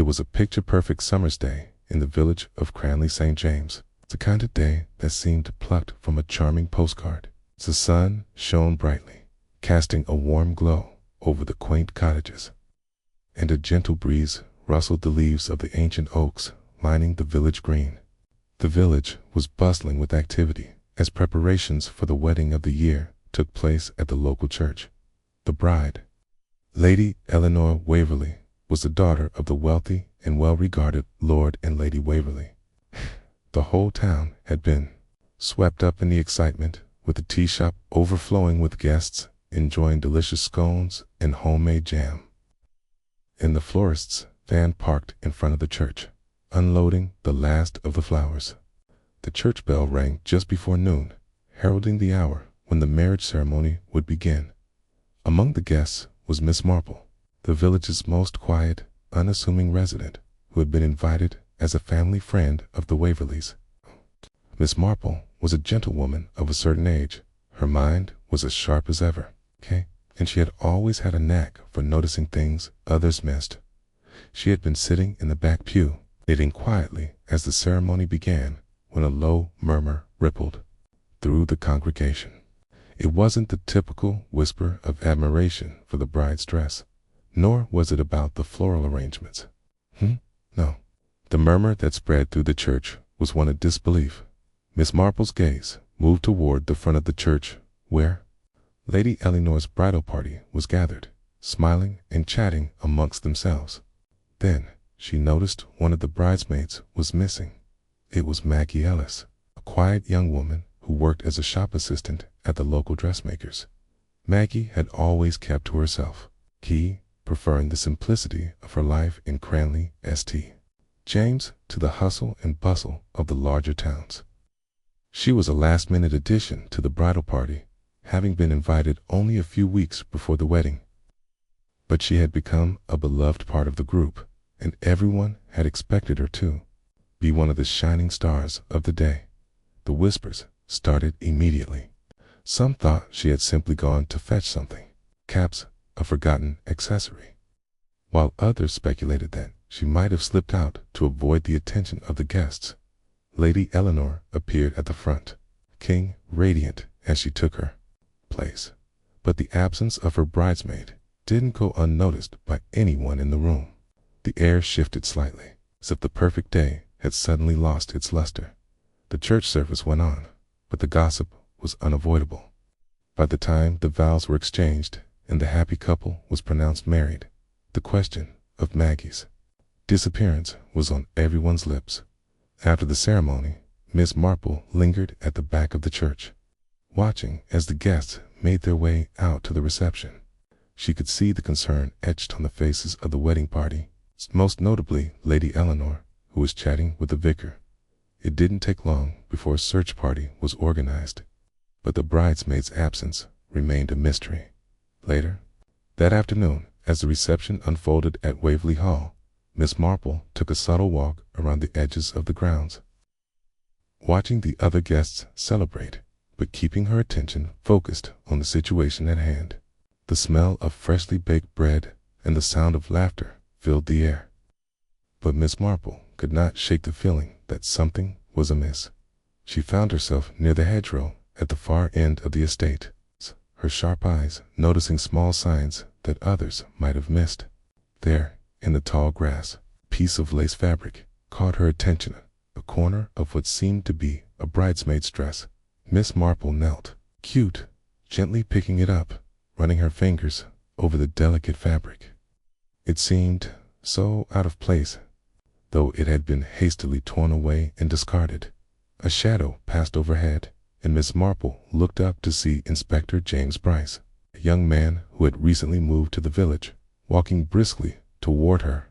It was a picture-perfect summer's day in the village of Cranley St. James. It's the kind of day that seemed plucked from a charming postcard. The sun shone brightly, casting a warm glow over the quaint cottages, and a gentle breeze rustled the leaves of the ancient oaks lining the village green. The village was bustling with activity as preparations for the wedding of the year took place at the local church. The bride, Lady Eleanor Waverley, was the daughter of the wealthy and well-regarded Lord and Lady Waverley. The whole town had been swept up in the excitement, with the tea shop overflowing with guests enjoying delicious scones and homemade jam. And the florist's van parked in front of the church, unloading the last of the flowers. The church bell rang just before noon, heralding the hour when the marriage ceremony would begin. Among the guests was Miss Marple, the village's most quiet, unassuming resident, who had been invited as a family friend of the Waverleys. Miss Marple was a gentlewoman of a certain age. Her mind was as sharp as ever, and she had always had a knack for noticing things others missed. She had been sitting in the back pew, knitting quietly as the ceremony began, when a low murmur rippled through the congregation. It wasn't the typical whisper of admiration for the bride's dress, nor was it about the floral arrangements. No. The murmur that spread through the church was one of disbelief. Miss Marple's gaze moved toward the front of the church, where Lady Eleanor's bridal party was gathered, smiling and chatting amongst themselves. Then she noticed one of the bridesmaids was missing. It was Maggie Ellis, a quiet young woman who worked as a shop assistant at the local dressmaker's. Maggie had always kept to herself, preferring the simplicity of her life in Cranley, St. James to the hustle and bustle of the larger towns. She was a last-minute addition to the bridal party, having been invited only a few weeks before the wedding. But she had become a beloved part of the group, and everyone had expected her to be one of the shining stars of the day. The whispers started immediately. Some thought she had simply gone to fetch something, perhaps a forgotten accessory, while others speculated that she might have slipped out to avoid the attention of the guests. Lady Eleanor appeared at the front, radiant as she took her place, but the absence of her bridesmaid didn't go unnoticed by anyone in the room. The air shifted slightly, as if the perfect day had suddenly lost its luster. The church service went on, but the gossip was unavoidable. By the time the vows were exchanged and the happy couple was pronounced married, the question of Maggie's disappearance was on everyone's lips. After the ceremony, Miss Marple lingered at the back of the church, watching as the guests made their way out to the reception. She could see the concern etched on the faces of the wedding party, most notably Lady Eleanor, who was chatting with the vicar. It didn't take long before a search party was organized, but the bridesmaid's absence remained a mystery. Later that afternoon, as the reception unfolded at Waverley Hall, Miss Marple took a subtle walk around the edges of the grounds, watching the other guests celebrate, but keeping her attention focused on the situation at hand. The smell of freshly baked bread and the sound of laughter filled the air. But Miss Marple could not shake the feeling that something was amiss. She found herself near the hedgerow at the far end of the estate, her sharp eyes noticing small signs that others might have missed. There, in the tall grass, a piece of lace fabric caught her attention, a corner of what seemed to be a bridesmaid's dress. Miss Marple knelt, gently picking it up, running her fingers over the delicate fabric. It seemed so out of place, though it had been hastily torn away and discarded. A shadow passed overhead, and Miss Marple looked up to see Inspector James Bryce, a young man who had recently moved to the village, walking briskly toward her.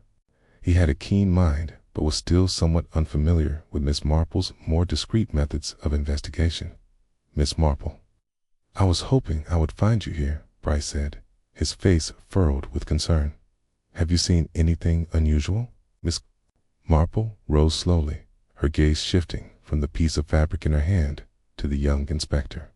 He had a keen mind, but was still somewhat unfamiliar with Miss Marple's more discreet methods of investigation. "Miss Marple, I was hoping I would find you here," Bryce said, his face furrowed with concern. "Have you seen anything unusual?" Miss Marple rose slowly, her gaze shifting from the piece of fabric in her hand to the young inspector.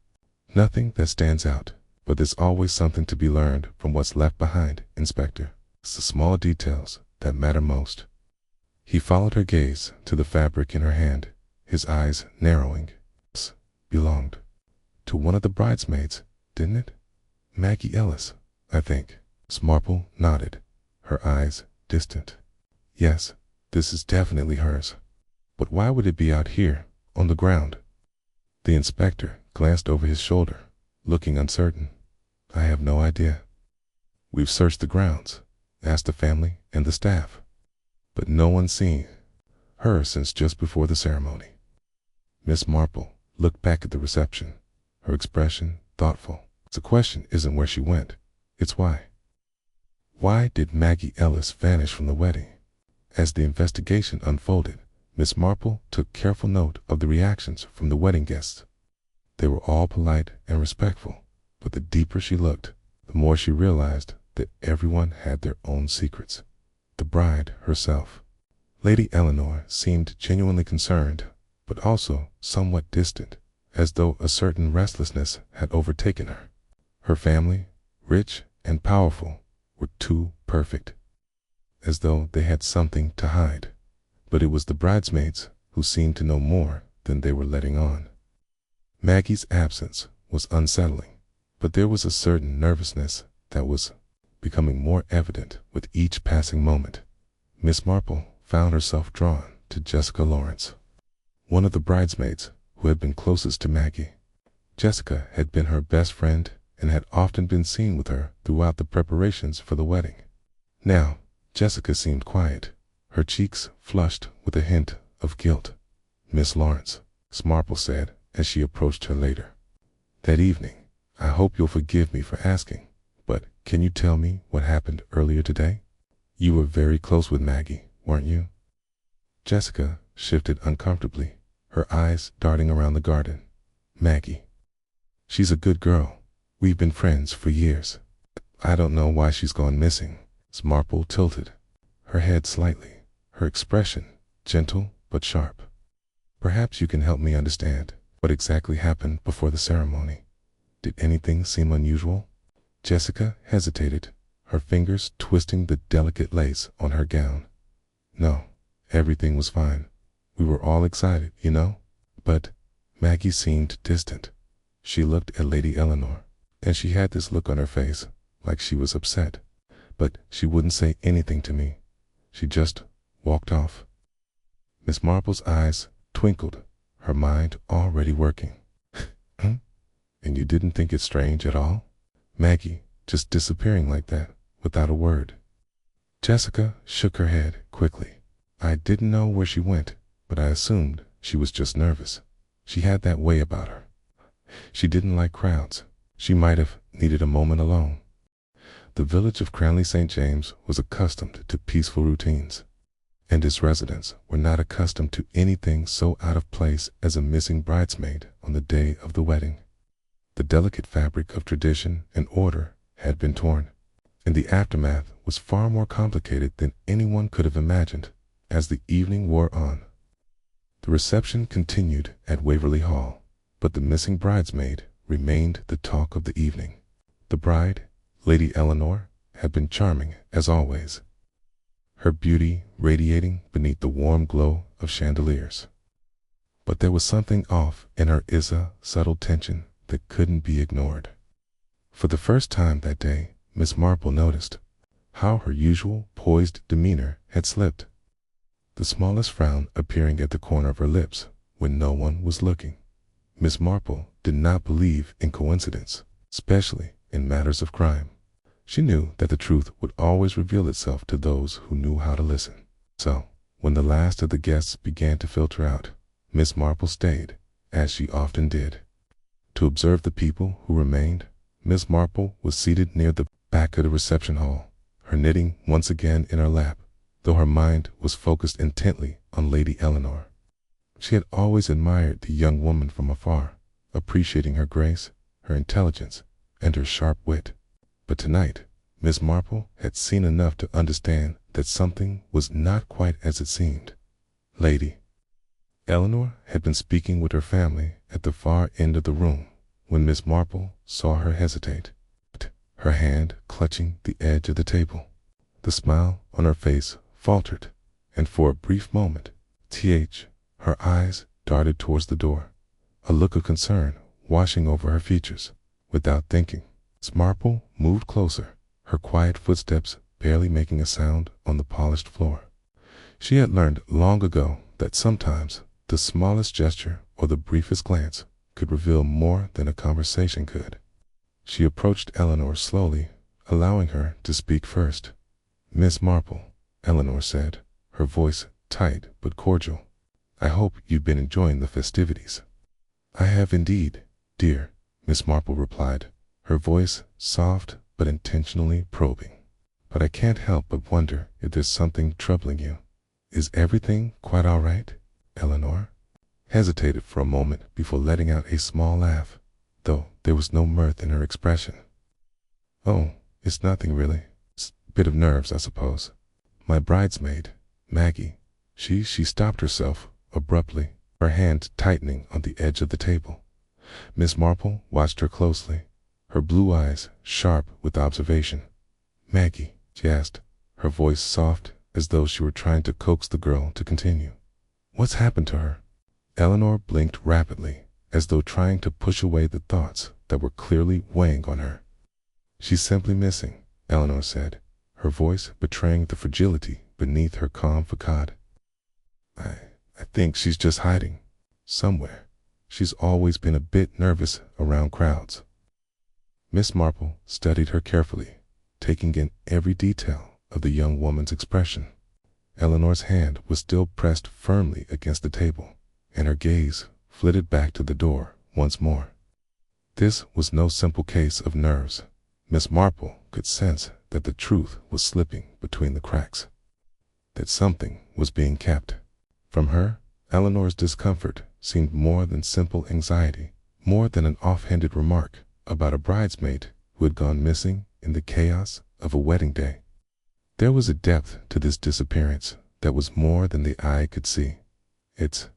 "Nothing that stands out, but there's always something to be learned from what's left behind, Inspector. It's the small details that matter most." He followed her gaze to the fabric in her hand, his eyes narrowing. This belonged to one of the bridesmaids, didn't it? Maggie Ellis, I think. Miss Marple nodded, her eyes distant. Yes, this is definitely hers. But why would it be out here, on the ground? The inspector glanced over his shoulder, looking uncertain. I have no idea. We've searched the grounds, asked the family and the staff, but no one's seen her since just before the ceremony. Miss Marple looked back at the reception, her expression thoughtful. The question isn't where she went, it's why. Why did Maggie Ellis vanish from the wedding? As the investigation unfolded, Miss Marple took careful note of the reactions from the wedding guests. They were all polite and respectful, but the deeper she looked, the more she realized that everyone had their own secrets. The bride herself, Lady Eleanor, seemed genuinely concerned, but also somewhat distant, as though a certain restlessness had overtaken her. Her family, rich and powerful, were too perfect, as though they had something to hide. But it was the bridesmaids who seemed to know more than they were letting on. Maggie's absence was unsettling, but there was a certain nervousness that was becoming more evident with each passing moment. Miss Marple found herself drawn to Jessica Lawrence, one of the bridesmaids who had been closest to Maggie. Jessica had been her best friend and had often been seen with her throughout the preparations for the wedding. Now, Jessica seemed quiet, her cheeks flushed with a hint of guilt. Miss Lawrence, Miss Marple said as she approached her later that evening, I hope you'll forgive me for asking, but can you tell me what happened earlier today? You were very close with Maggie, weren't you? Jessica shifted uncomfortably, her eyes darting around the garden. Maggie. She's a good girl. We've been friends for years. I don't know why she's gone missing. Miss Marple tilted her head slightly, her expression gentle but sharp. Perhaps you can help me understand what exactly happened before the ceremony. Did anything seem unusual? Jessica hesitated, her fingers twisting the delicate lace on her gown. No, everything was fine. We were all excited, you know? But Maggie seemed distant. She looked at Lady Eleanor, and she had this look on her face, like she was upset. But she wouldn't say anything to me. She just walked off. Miss Marple's eyes twinkled, her mind already working. And you didn't think it strange at all? Maggie just disappearing like that, without a word. Jessica shook her head quickly. I didn't know where she went, but I assumed she was just nervous. She had that way about her. She didn't like crowds. She might have needed a moment alone. The village of Cranley St. James was accustomed to peaceful routines, and its residents were not accustomed to anything so out of place as a missing bridesmaid on the day of the wedding. The delicate fabric of tradition and order had been torn, and the aftermath was far more complicated than anyone could have imagined. As the evening wore on, the reception continued at Waverly Hall, but the missing bridesmaid remained the talk of the evening. The bride, Lady Eleanor, had been charming as always, her beauty radiating beneath the warm glow of chandeliers. But there was something off in her subtle tension that couldn't be ignored. For the first time that day, Miss Marple noticed how her usual poised demeanor had slipped, the smallest frown appearing at the corner of her lips when no one was looking. Miss Marple did not believe in coincidence, especially in matters of crime. She knew that the truth would always reveal itself to those who knew how to listen. So, when the last of the guests began to filter out, Miss Marple stayed, as she often did, to observe the people who remained. Miss Marple was seated near the back of the reception hall, her knitting once again in her lap, though her mind was focused intently on Lady Eleanor. She had always admired the young woman from afar, appreciating her grace, her intelligence, and her sharp wit. But tonight, Miss Marple had seen enough to understand that something was not quite as it seemed. Lady Eleanor had been speaking with her family at the far end of the room when Miss Marple saw her hesitate, her hand clutching the edge of the table. The smile on her face faltered, and for a brief moment, her eyes darted towards the door, a look of concern washing over her features. Without thinking, Miss Marple moved closer, her quiet footsteps barely making a sound on the polished floor. She had learned long ago that sometimes the smallest gesture or the briefest glance could reveal more than a conversation could. She approached Eleanor slowly, allowing her to speak first. "Miss Marple," Eleanor said, her voice tight but cordial, "I hope you've been enjoying the festivities." "I have indeed, dear," Miss Marple replied, her voice soft but intentionally probing. "But I can't help but wonder if there's something troubling you. Is everything quite all right?" Eleanor hesitated for a moment before letting out a small laugh, though there was no mirth in her expression. "Oh, it's nothing really. It's a bit of nerves, I suppose. My bridesmaid, Maggie," she stopped herself abruptly, her hand tightening on the edge of the table. Miss Marple watched her closely, her blue eyes sharp with observation. "Maggie?" she asked, her voice soft as though she were trying to coax the girl to continue. "What's happened to her?" Eleanor blinked rapidly, as though trying to push away the thoughts that were clearly weighing on her. "She's simply missing," Eleanor said, her voice betraying the fragility beneath her calm facade. I think she's just hiding somewhere. She's always been a bit nervous around crowds." Miss Marple studied her carefully, taking in every detail of the young woman's expression. Eleanor's hand was still pressed firmly against the table, and her gaze flitted back to the door once more. This was no simple case of nerves. Miss Marple could sense that the truth was slipping between the cracks, that something was being kept from her. Eleanor's discomfort seemed more than simple anxiety, more than an offhanded remark about a bridesmaid who had gone missing in the chaos of a wedding day. There was a depth to this disappearance that was more than the eye could see. "It's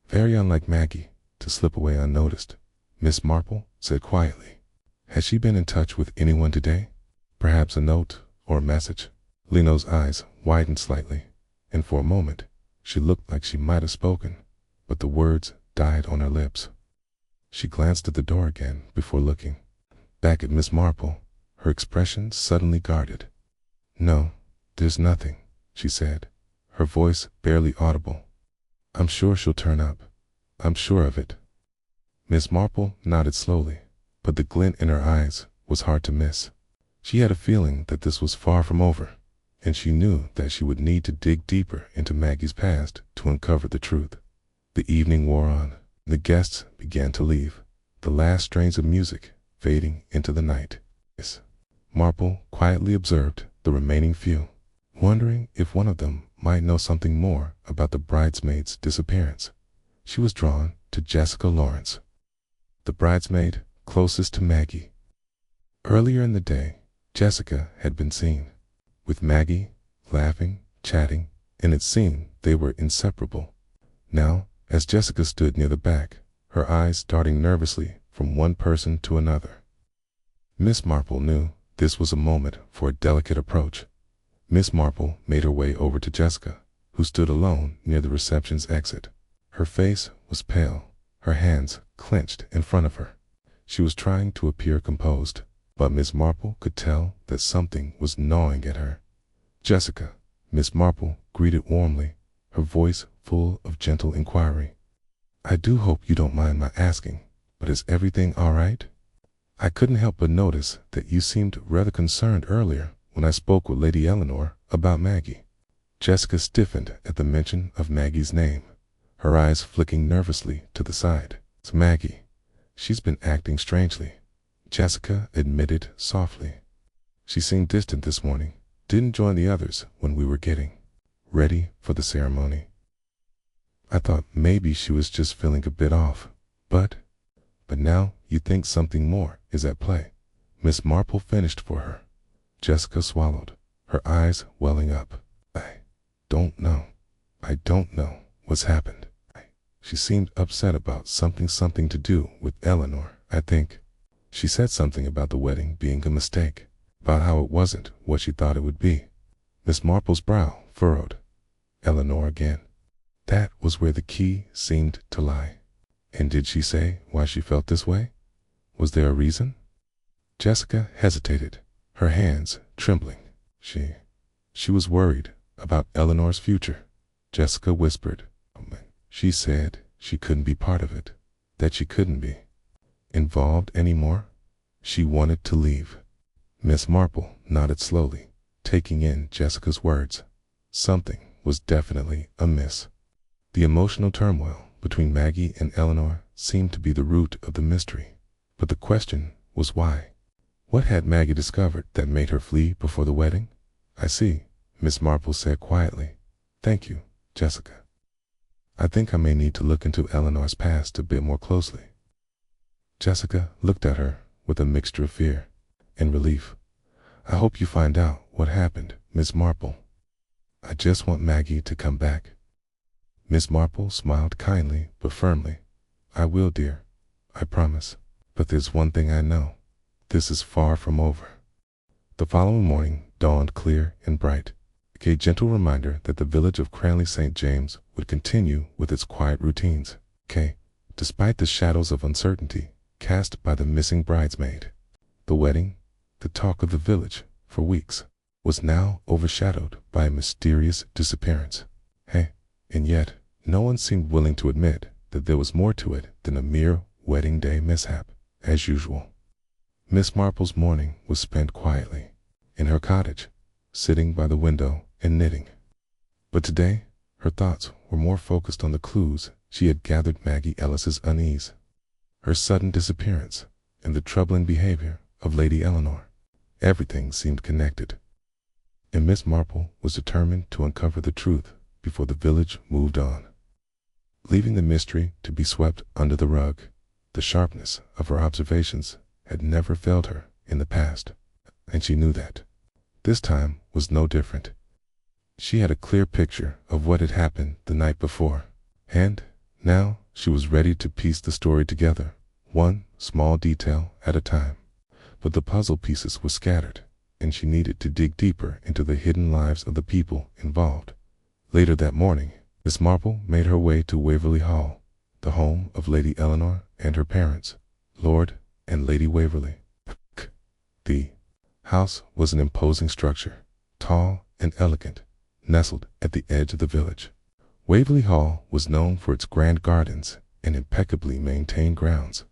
very unlike Maggie to slip away unnoticed," Miss Marple said quietly. "Has she been in touch with anyone today? Perhaps a note or a message?" Leno's eyes widened slightly, and for a moment she looked like she might have spoken, but the words died on her lips. She glanced at the door again before looking back at Miss Marple, her expression suddenly guarded. "No, there's nothing," she said, her voice barely audible. "I'm sure she'll turn up. I'm sure of it." Miss Marple nodded slowly, but the glint in her eyes was hard to miss. She had a feeling that this was far from over, and she knew that she would need to dig deeper into Maggie's past to uncover the truth. The evening wore on. The guests began to leave, the last strains of music fading into the night. Miss Marple quietly observed the remaining few, wondering if one of them might know something more about the bridesmaid's disappearance. She was drawn to Jessica Lawrence, the bridesmaid closest to Maggie. Earlier in the day, Jessica had been seen with Maggie, laughing, chatting, and it seemed they were inseparable. Now, as Jessica stood near the back, her eyes darting nervously from one person to another, Miss Marple knew this was a moment for a delicate approach. Miss Marple made her way over to Jessica, who stood alone near the reception's exit. Her face was pale, her hands clenched in front of her. She was trying to appear composed, but Miss Marple could tell that something was gnawing at her. "Jessica," Miss Marple greeted warmly, her voice full of gentle inquiry. "I do hope you don't mind my asking, but is everything all right? I couldn't help but notice that you seemed rather concerned earlier when I spoke with Lady Eleanor about Maggie." Jessica stiffened at the mention of Maggie's name, her eyes flicking nervously to the side. "It's Maggie. She's been acting strangely," Jessica admitted softly. "She seemed distant this morning, didn't join the others when we were getting ready for the ceremony. I thought maybe she was just feeling a bit off, but now you think something more is at play." Miss Marple finished for her. Jessica swallowed, her eyes welling up. I don't know what's happened. She seemed upset about something to do with Eleanor, I think. She said something about the wedding being a mistake, about how it wasn't what she thought it would be." Miss Marple's brow furrowed. Eleanor again. That was where the key seemed to lie. And did she say why she felt this way? Was there a reason? Jessica hesitated, her hands trembling. She was worried about Eleanor's future. Jessica whispered. She said she couldn't be part of it, that she couldn't be involved anymore. She wanted to leave. Miss Marple nodded slowly, taking in Jessica's words. Something was definitely amiss. The emotional turmoil between Maggie and Eleanor seemed to be the root of the mystery. But the question was why? What had Maggie discovered that made her flee before the wedding? I see, Miss Marple said quietly. Thank you, Jessica. I think I may need to look into Eleanor's past a bit more closely. Jessica looked at her with a mixture of fear and relief. I hope you find out what happened, Miss Marple. I just want Maggie to come back. Miss Marple smiled kindly but firmly. I will, dear. I promise. But there's one thing I know. This is far from over. The following morning dawned clear and bright, a gentle reminder that the village of Cranley St. James would continue with its quiet routines. Despite the shadows of uncertainty cast by the missing bridesmaid, the wedding, the talk of the village for weeks, was now overshadowed by a mysterious disappearance. And yet, no one seemed willing to admit that there was more to it than a mere wedding day mishap. As usual, Miss Marple's morning was spent quietly in her cottage, sitting by the window and knitting. But today, her thoughts were more focused on the clues she had gathered: Maggie Ellis's unease, her sudden disappearance, and the troubling behavior of Lady Eleanor. Everything seemed connected, and Miss Marple was determined to uncover the truth before the village moved on. Leaving the mystery to be swept under the rug, the sharpness of her observations had never failed her in the past, and she knew that this time was no different. She had a clear picture of what had happened the night before, and now she was ready to piece the story together, one small detail at a time. But the puzzle pieces were scattered, and she needed to dig deeper into the hidden lives of the people involved. Later that morning, Miss Marple made her way to Waverley Hall, the home of Lady Eleanor and her parents, Lord and Lady Waverley. The house was an imposing structure, tall and elegant, nestled at the edge of the village. Waverley Hall was known for its grand gardens and impeccably maintained grounds.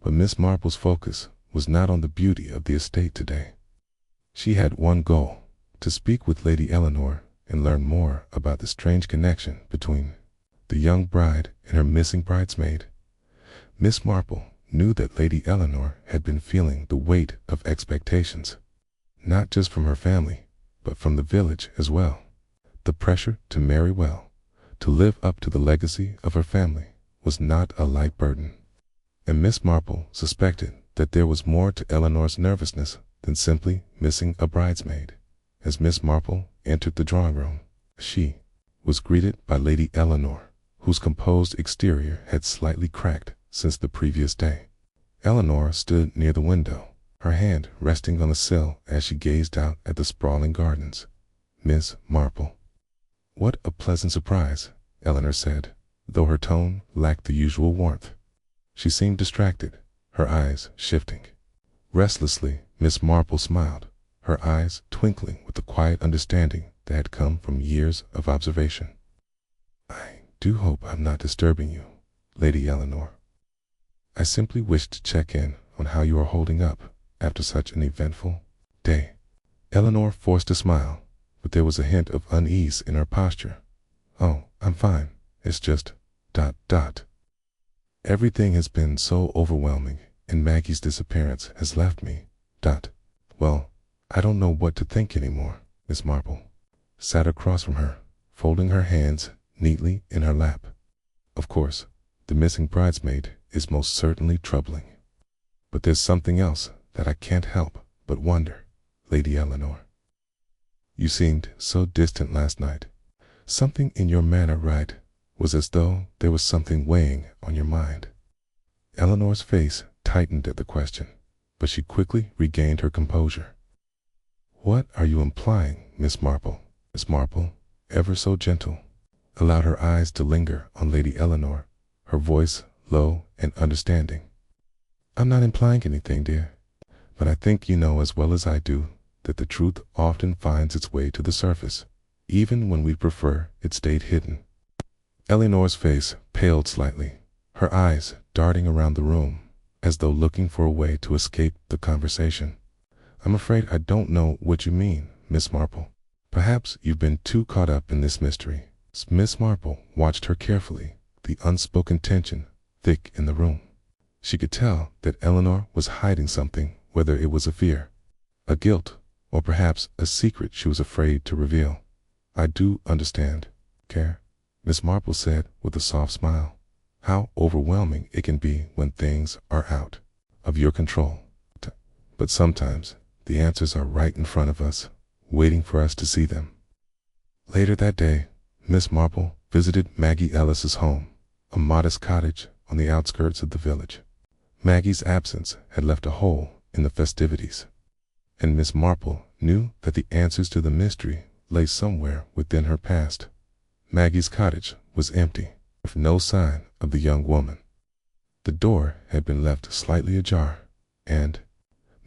But Miss Marple's focus was not on the beauty of the estate today. She had one goal: to speak with Lady Eleanor and learn more about the strange connection between the young bride and her missing bridesmaid. Miss Marple knew that Lady Eleanor had been feeling the weight of expectations, not just from her family, but from the village as well. The pressure to marry well, to live up to the legacy of her family, was not a light burden. And Miss Marple suspected that there was more to Eleanor's nervousness than simply missing a bridesmaid. As Miss Marple entered the drawing room, she was greeted by Lady Eleanor, whose composed exterior had slightly cracked since the previous day. Eleanor stood near the window, her hand resting on the sill as she gazed out at the sprawling gardens. Miss Marple. What a pleasant surprise, Eleanor said, though her tone lacked the usual warmth. She seemed distracted, her eyes shifting. Restlessly, Miss Marple smiled, her eyes twinkling with the quiet understanding that had come from years of observation. I do hope I'm not disturbing you, Lady Eleanor. I simply wished to check in on how you are holding up after such an eventful day. Eleanor forced a smile, but there was a hint of unease in her posture. Oh, I'm fine. It's just ... Everything has been so overwhelming, and Maggie's disappearance has left me ... Well, I don't know what to think anymore. Miss Marple sat across from her, folding her hands neatly in her lap. Of course, the missing bridesmaid is most certainly troubling. But there's something else that I can't help but wonder, Lady Eleanor. You seemed so distant last night. Something in your manner was as though there was something weighing on your mind. Eleanor's face tightened at the question, but she quickly regained her composure. What are you implying, Miss Marple? Miss Marple ever so gentle, allowed her eyes to linger on Lady Eleanor, her voice low and understanding. "I'm not implying anything, dear, but I think you know as well as I do that the truth often finds its way to the surface, even when we prefer it stayed hidden." Eleanor's face paled slightly, her eyes darting around the room, as though looking for a way to escape the conversation. "I'm afraid I don't know what you mean, Miss Marple. Perhaps you've been too caught up in this mystery." Miss Marple watched her carefully, the unspoken tension thick in the room. She could tell that Eleanor was hiding something, whether it was a fear, a guilt, or perhaps a secret she was afraid to reveal. "I do understand, Care," Miss Marple said with a soft smile, "how overwhelming it can be when things are out of your control. But sometimes the answers are right in front of us, waiting for us to see them." Later that day, Miss Marple visited Maggie Ellis's home, a modest cottage on the outskirts of the village. Maggie's absence had left a hole in the festivities, and Miss Marple knew that the answers to the mystery lay somewhere within her past. Maggie's cottage was empty, with no sign of the young woman. The door had been left slightly ajar, and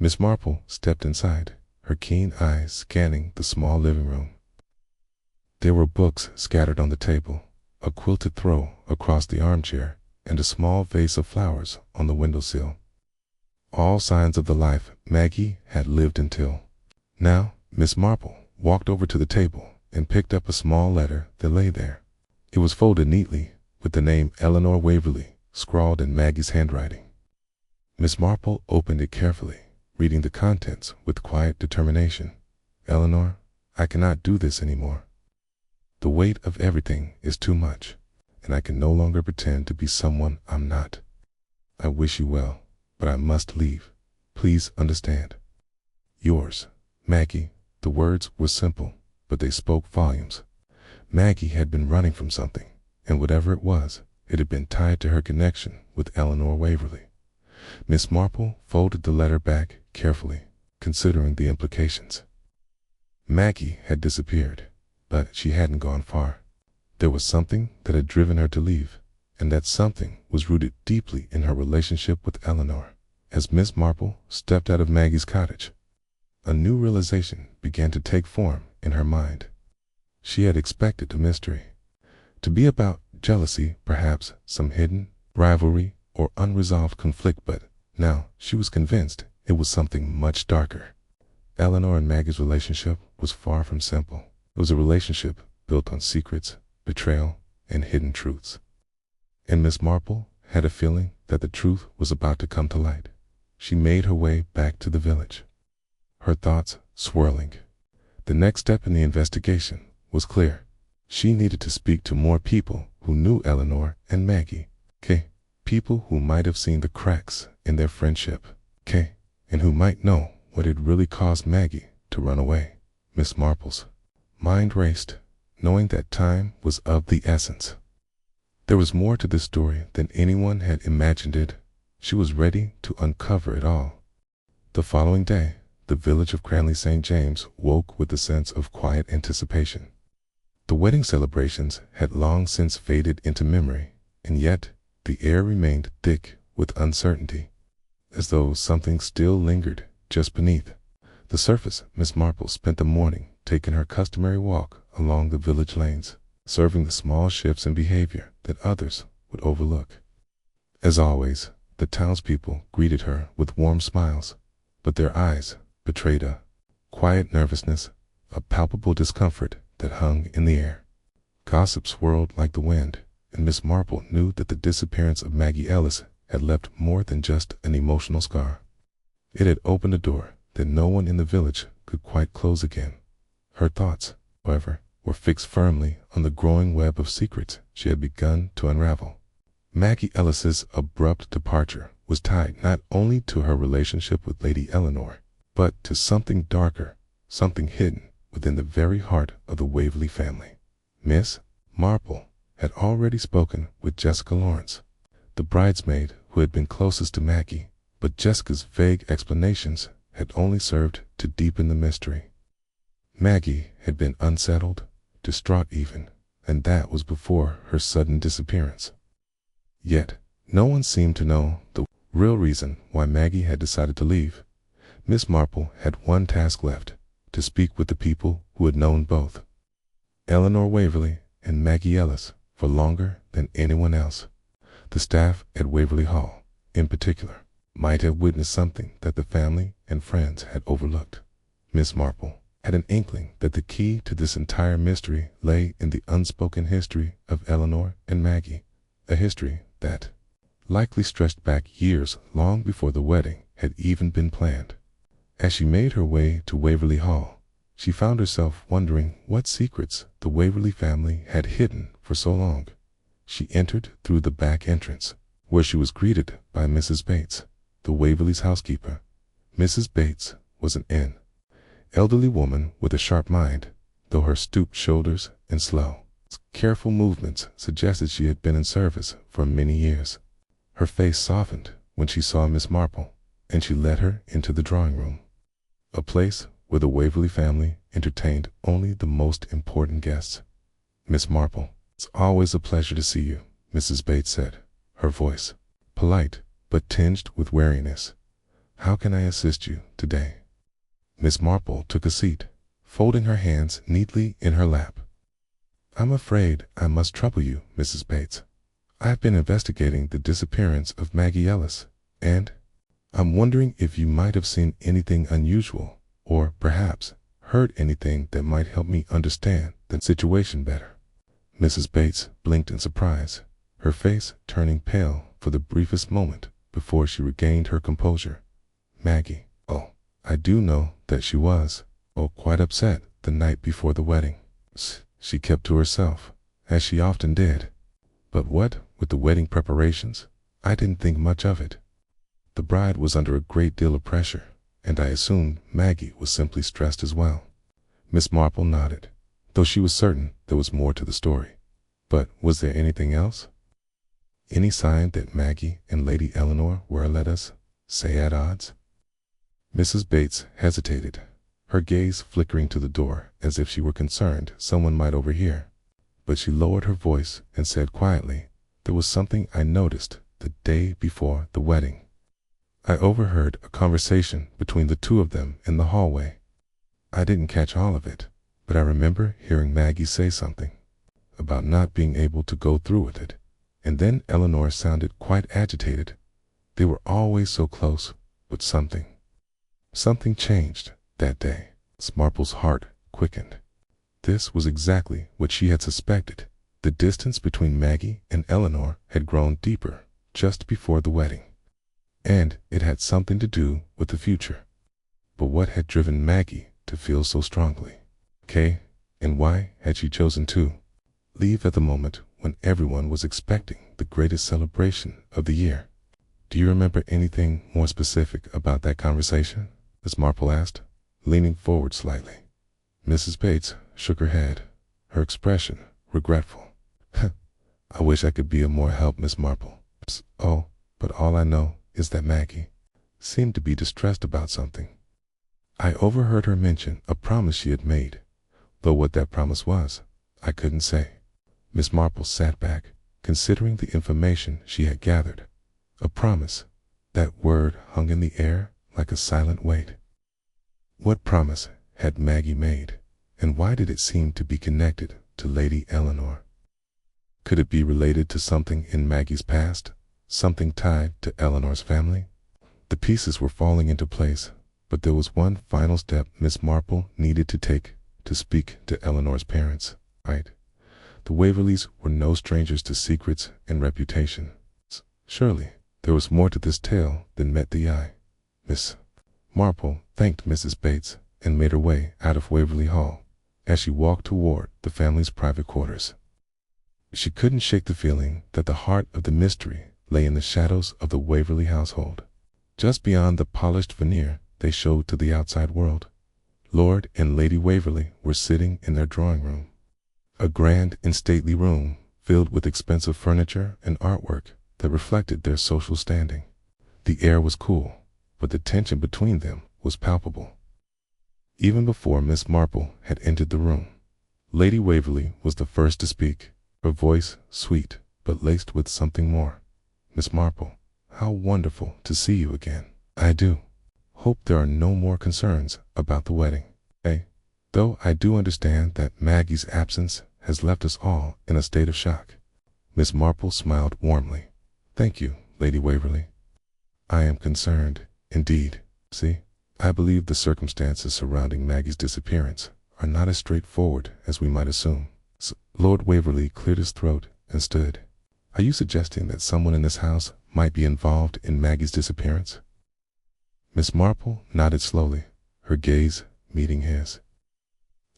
Miss Marple stepped inside, her keen eyes scanning the small living room. There were books scattered on the table, a quilted throw across the armchair, and a small vase of flowers on the windowsill. All signs of the life Maggie had lived until now. Miss Marple walked over to the table and picked up a small letter that lay there. It was folded neatly, with the name Eleanor Waverley scrawled in Maggie's handwriting. Miss Marple opened it carefully, reading the contents with quiet determination. "Eleanor, I cannot do this anymore. The weight of everything is too much, and I can no longer pretend to be someone I'm not. I wish you well, but I must leave. Please understand. Yours, Maggie." The words were simple, but they spoke volumes. Maggie had been running from something, and whatever it was, it had been tied to her connection with Eleanor Waverley. Miss Marple folded the letter back carefully, considering the implications. Maggie had disappeared, but she hadn't gone far. There was something that had driven her to leave, and that something was rooted deeply in her relationship with Eleanor. As Miss Marple stepped out of Maggie's cottage, a new realization began to take form in her mind. She had expected the mystery to be about jealousy, perhaps some hidden rivalry or unresolved conflict, but now she was convinced it was something much darker. Eleanor and Maggie's relationship was far from simple. It was a relationship built on secrets, betrayal, and hidden truths. And Miss Marple had a feeling that the truth was about to come to light. She made her way back to the village, her thoughts swirling. The next step in the investigation was clear. She needed to speak to more people who knew Eleanor and Maggie. People who might have seen the cracks in their friendship. And who might know what had really caused Maggie to run away. Miss Marple's mind raced, knowing that time was of the essence. There was more to this story than anyone had imagined it. She was ready to uncover it all. The following day, the village of Cranley St. James woke with a sense of quiet anticipation. The wedding celebrations had long since faded into memory, and yet the air remained thick with uncertainty, as though something still lingered just beneath the surface. Miss Marple spent the morning taking her customary walk along the village lanes, observing the small shifts in behavior that others would overlook. As always, the townspeople greeted her with warm smiles, but their eyes betrayed a quiet nervousness, a palpable discomfort that hung in the air. Gossip swirled like the wind, and Miss Marple knew that the disappearance of Maggie Ellis had left more than just an emotional scar. It had opened a door that no one in the village could quite close again. Her thoughts, however, were fixed firmly on the growing web of secrets she had begun to unravel. Maggie Ellis's abrupt departure was tied not only to her relationship with Lady Eleanor, but to something darker, something hidden within the very heart of the Waverley family. Miss Marple had already spoken with Jessica Lawrence, the bridesmaid who had been closest to Maggie, but Jessica's vague explanations had only served to deepen the mystery. Maggie had been unsettled, distraught even, and that was before her sudden disappearance. Yet, no one seemed to know the real reason why Maggie had decided to leave. Miss Marple had one task left, to speak with the people who had known both Eleanor Waverly and Maggie Ellis for longer than anyone else. The staff at Waverly Hall, in particular, might have witnessed something that the family and friends had overlooked. Miss Marple had an inkling that the key to this entire mystery lay in the unspoken history of Eleanor and Maggie, a history that likely stretched back years long before the wedding had even been planned. As she made her way to Waverly Hall, she found herself wondering what secrets the Waverly family had hidden for so long. She entered through the back entrance, where she was greeted by Mrs. Bates, the Waverly's housekeeper. Mrs. Bates was an elderly woman with a sharp mind, though her stooped shoulders and slow, careful movements suggested she had been in service for many years. Her face softened when she saw Miss Marple, and she led her into the drawing room, a place where the Waverly family entertained only the most important guests. "Miss Marple, it's always a pleasure to see you," Mrs. Bates said, her voice polite but tinged with wariness. "How can I assist you today?" Miss Marple took a seat, folding her hands neatly in her lap. "I'm afraid I must trouble you, Mrs. Bates. I've been investigating the disappearance of Maggie Ellis, and I'm wondering if you might have seen anything unusual, or perhaps heard anything that might help me understand the situation better." Mrs. Bates blinked in surprise, her face turning pale for the briefest moment before she regained her composure. "Maggie, oh, I do know that she was, quite upset the night before the wedding," she kept to herself, as she often did. "But what with the wedding preparations, I didn't think much of it. The bride was under a great deal of pressure, and I assumed Maggie was simply stressed as well." Miss Marple nodded, though she was certain there was more to the story. "But was there anything else? Any sign that Maggie and Lady Eleanor were, let us say, at odds?" Mrs. Bates hesitated, her gaze flickering to the door as if she were concerned someone might overhear. But she lowered her voice and said quietly, "There was something I noticed the day before the wedding. I overheard a conversation between the two of them in the hallway. I didn't catch all of it, but I remember hearing Maggie say something about not being able to go through with it, and then Eleanor sounded quite agitated. They were always so close, but something changed that day." Miss Marple's heart quickened. This was exactly what she had suspected. The distance between Maggie and Eleanor had grown deeper just before the wedding, and it had something to do with the future. But what had driven Maggie to feel so strongly? And why had she chosen to leave at the moment when everyone was expecting the greatest celebration of the year? "Do you remember anything more specific about that conversation?" Miss Marple asked, leaning forward slightly. Mrs. Bates shook her head, her expression regretful. "I wish I could be of more help, Miss Marple. But all I know is that Maggie seemed to be distressed about something. I overheard her mention a promise she had made, though what that promise was, I couldn't say." Miss Marple sat back, considering the information she had gathered. A promise. That word hung in the air like a silent weight. What promise had Maggie made, and why did it seem to be connected to Lady Eleanor? Could it be related to something in Maggie's past, something tied to Eleanor's family? The pieces were falling into place, but there was one final step Miss Marple needed to take to speak to Eleanor's parents. The Waverlys were no strangers to secrets and reputations. Surely there was more to this tale than met the eye. Miss Marple thanked Mrs. Bates and made her way out of Waverly Hall as she walked toward the family's private quarters. She couldn't shake the feeling that the heart of the mystery lay in the shadows of the Waverly household. Just beyond the polished veneer they showed to the outside world, Lord and Lady Waverly were sitting in their drawing room, a grand and stately room filled with expensive furniture and artwork that reflected their social standing. The air was cool, but the tension between them was palpable. Even before Miss Marple had entered the room, Lady Waverley was the first to speak, her voice sweet but laced with something more. "Miss Marple, how wonderful to see you again. I do hope there are no more concerns about the wedding, though I do understand that Maggie's absence has left us all in a state of shock." Miss Marple smiled warmly. "Thank you, Lady Waverley. I am concerned, indeed. See, I believe the circumstances surrounding Maggie's disappearance are not as straightforward as we might assume." Lord Waverley cleared his throat and stood. "Are you suggesting that someone in this house might be involved in Maggie's disappearance?" Miss Marple nodded slowly, her gaze meeting his.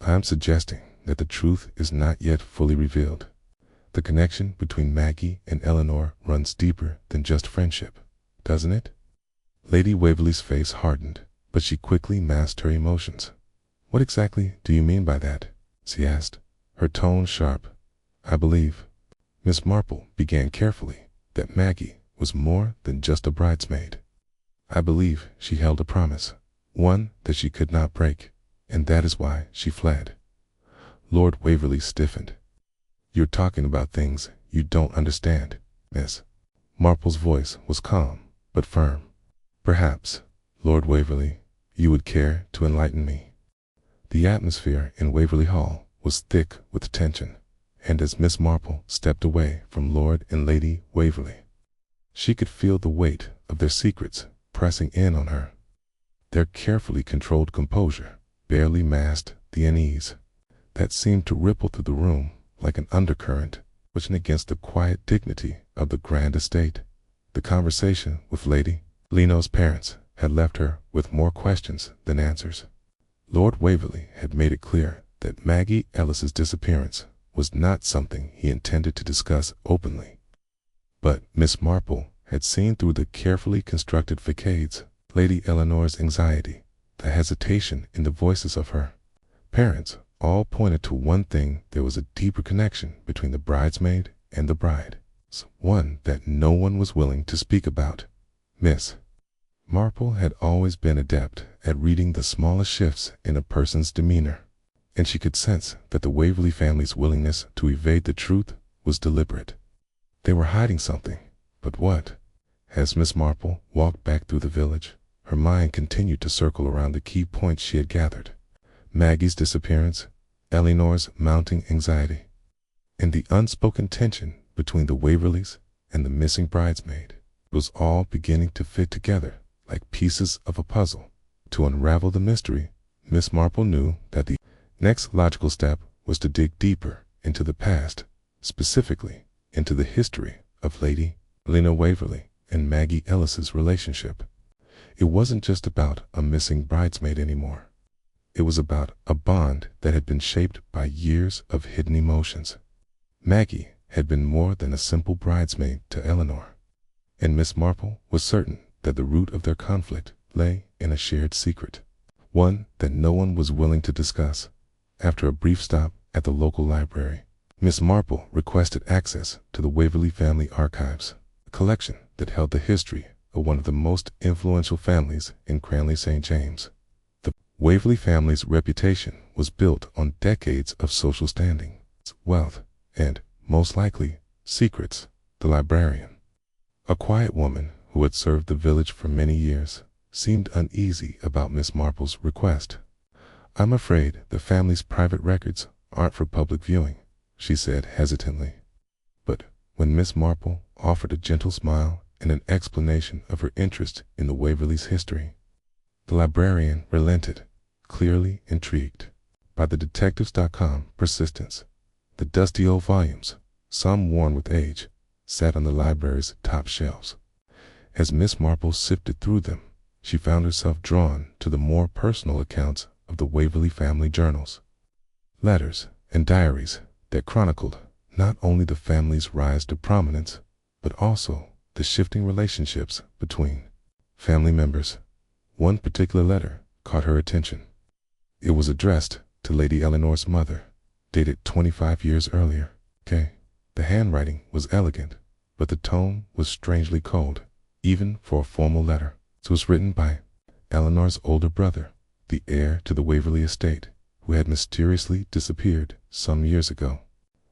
"I am suggesting that the truth is not yet fully revealed. The connection between Maggie and Eleanor runs deeper than just friendship, doesn't it?" Lady Waverley's face hardened, but she quickly masked her emotions. "What exactly do you mean by that?" she asked, her tone sharp. "I believe," Miss Marple began carefully, "that Maggie was more than just a bridesmaid. I believe she held a promise, one that she could not break, and that is why she fled." Lord Waverley stiffened. "You're talking about things you don't understand, Miss." Marple's voice was calm but firm. "Perhaps, Lord Waverley, you would care to enlighten me." The atmosphere in Waverley Hall was thick with tension, and as Miss Marple stepped away from Lord and Lady Waverley, she could feel the weight of their secrets pressing in on her. Their carefully controlled composure barely masked the unease that seemed to ripple through the room like an undercurrent pushing against the quiet dignity of the grand estate. The conversation with Lady Leno's parents had left her with more questions than answers. Lord Waverley had made it clear that Maggie Ellis's disappearance was not something he intended to discuss openly. But Miss Marple had seen through the carefully constructed facades Lady Eleanor's anxiety, the hesitation in the voices of her parents, all pointed to one thing: there was a deeper connection between the bridesmaid and the bride, one that no one was willing to speak about. Miss Marple had always been adept at reading the smallest shifts in a person's demeanor, and she could sense that the Waverley family's willingness to evade the truth was deliberate. They were hiding something, but what? As Miss Marple walked back through the village, her mind continued to circle around the key points she had gathered: Maggie's disappearance, Eleanor's mounting anxiety, and the unspoken tension between the Waverleys and the missing bridesmaid. It was all beginning to fit together like pieces of a puzzle. To unravel the mystery, Miss Marple knew that the next logical step was to dig deeper into the past, specifically into the history of Lady Lena Waverley and Maggie Ellis's relationship. It wasn't just about a missing bridesmaid anymore. It was about a bond that had been shaped by years of hidden emotions. Maggie had been more than a simple bridesmaid to Eleanor, and Miss Marple was certain that the root of their conflict lay in a shared secret, one that no one was willing to discuss. After a brief stop at the local library, Miss Marple requested access to the Waverley family archives, a collection that held the history of one of the most influential families in Cranley St. James. The Waverley family's reputation was built on decades of social standing, wealth, and, most likely, secrets. The librarian, a quiet woman who had served the village for many years, seemed uneasy about Miss Marple's request. "I'm afraid the family's private records aren't for public viewing," she said hesitantly. But when Miss Marple offered a gentle smile and an explanation of her interest in the Waverleys' history, the librarian relented, clearly intrigued by the detectives.com persistence. The dusty old volumes, some worn with age, sat on the library's top shelves. As Miss Marple sifted through them, she found herself drawn to the more personal accounts of the Waverley family journals, letters and diaries that chronicled not only the family's rise to prominence, but also the shifting relationships between family members. One particular letter caught her attention. It was addressed to Lady Eleanor's mother, dated 25 years earlier. The handwriting was elegant, but the tone was strangely cold, even for a formal letter. It was written by Eleanor's older brother, the heir to the Waverley estate, who who had mysteriously disappeared some years ago.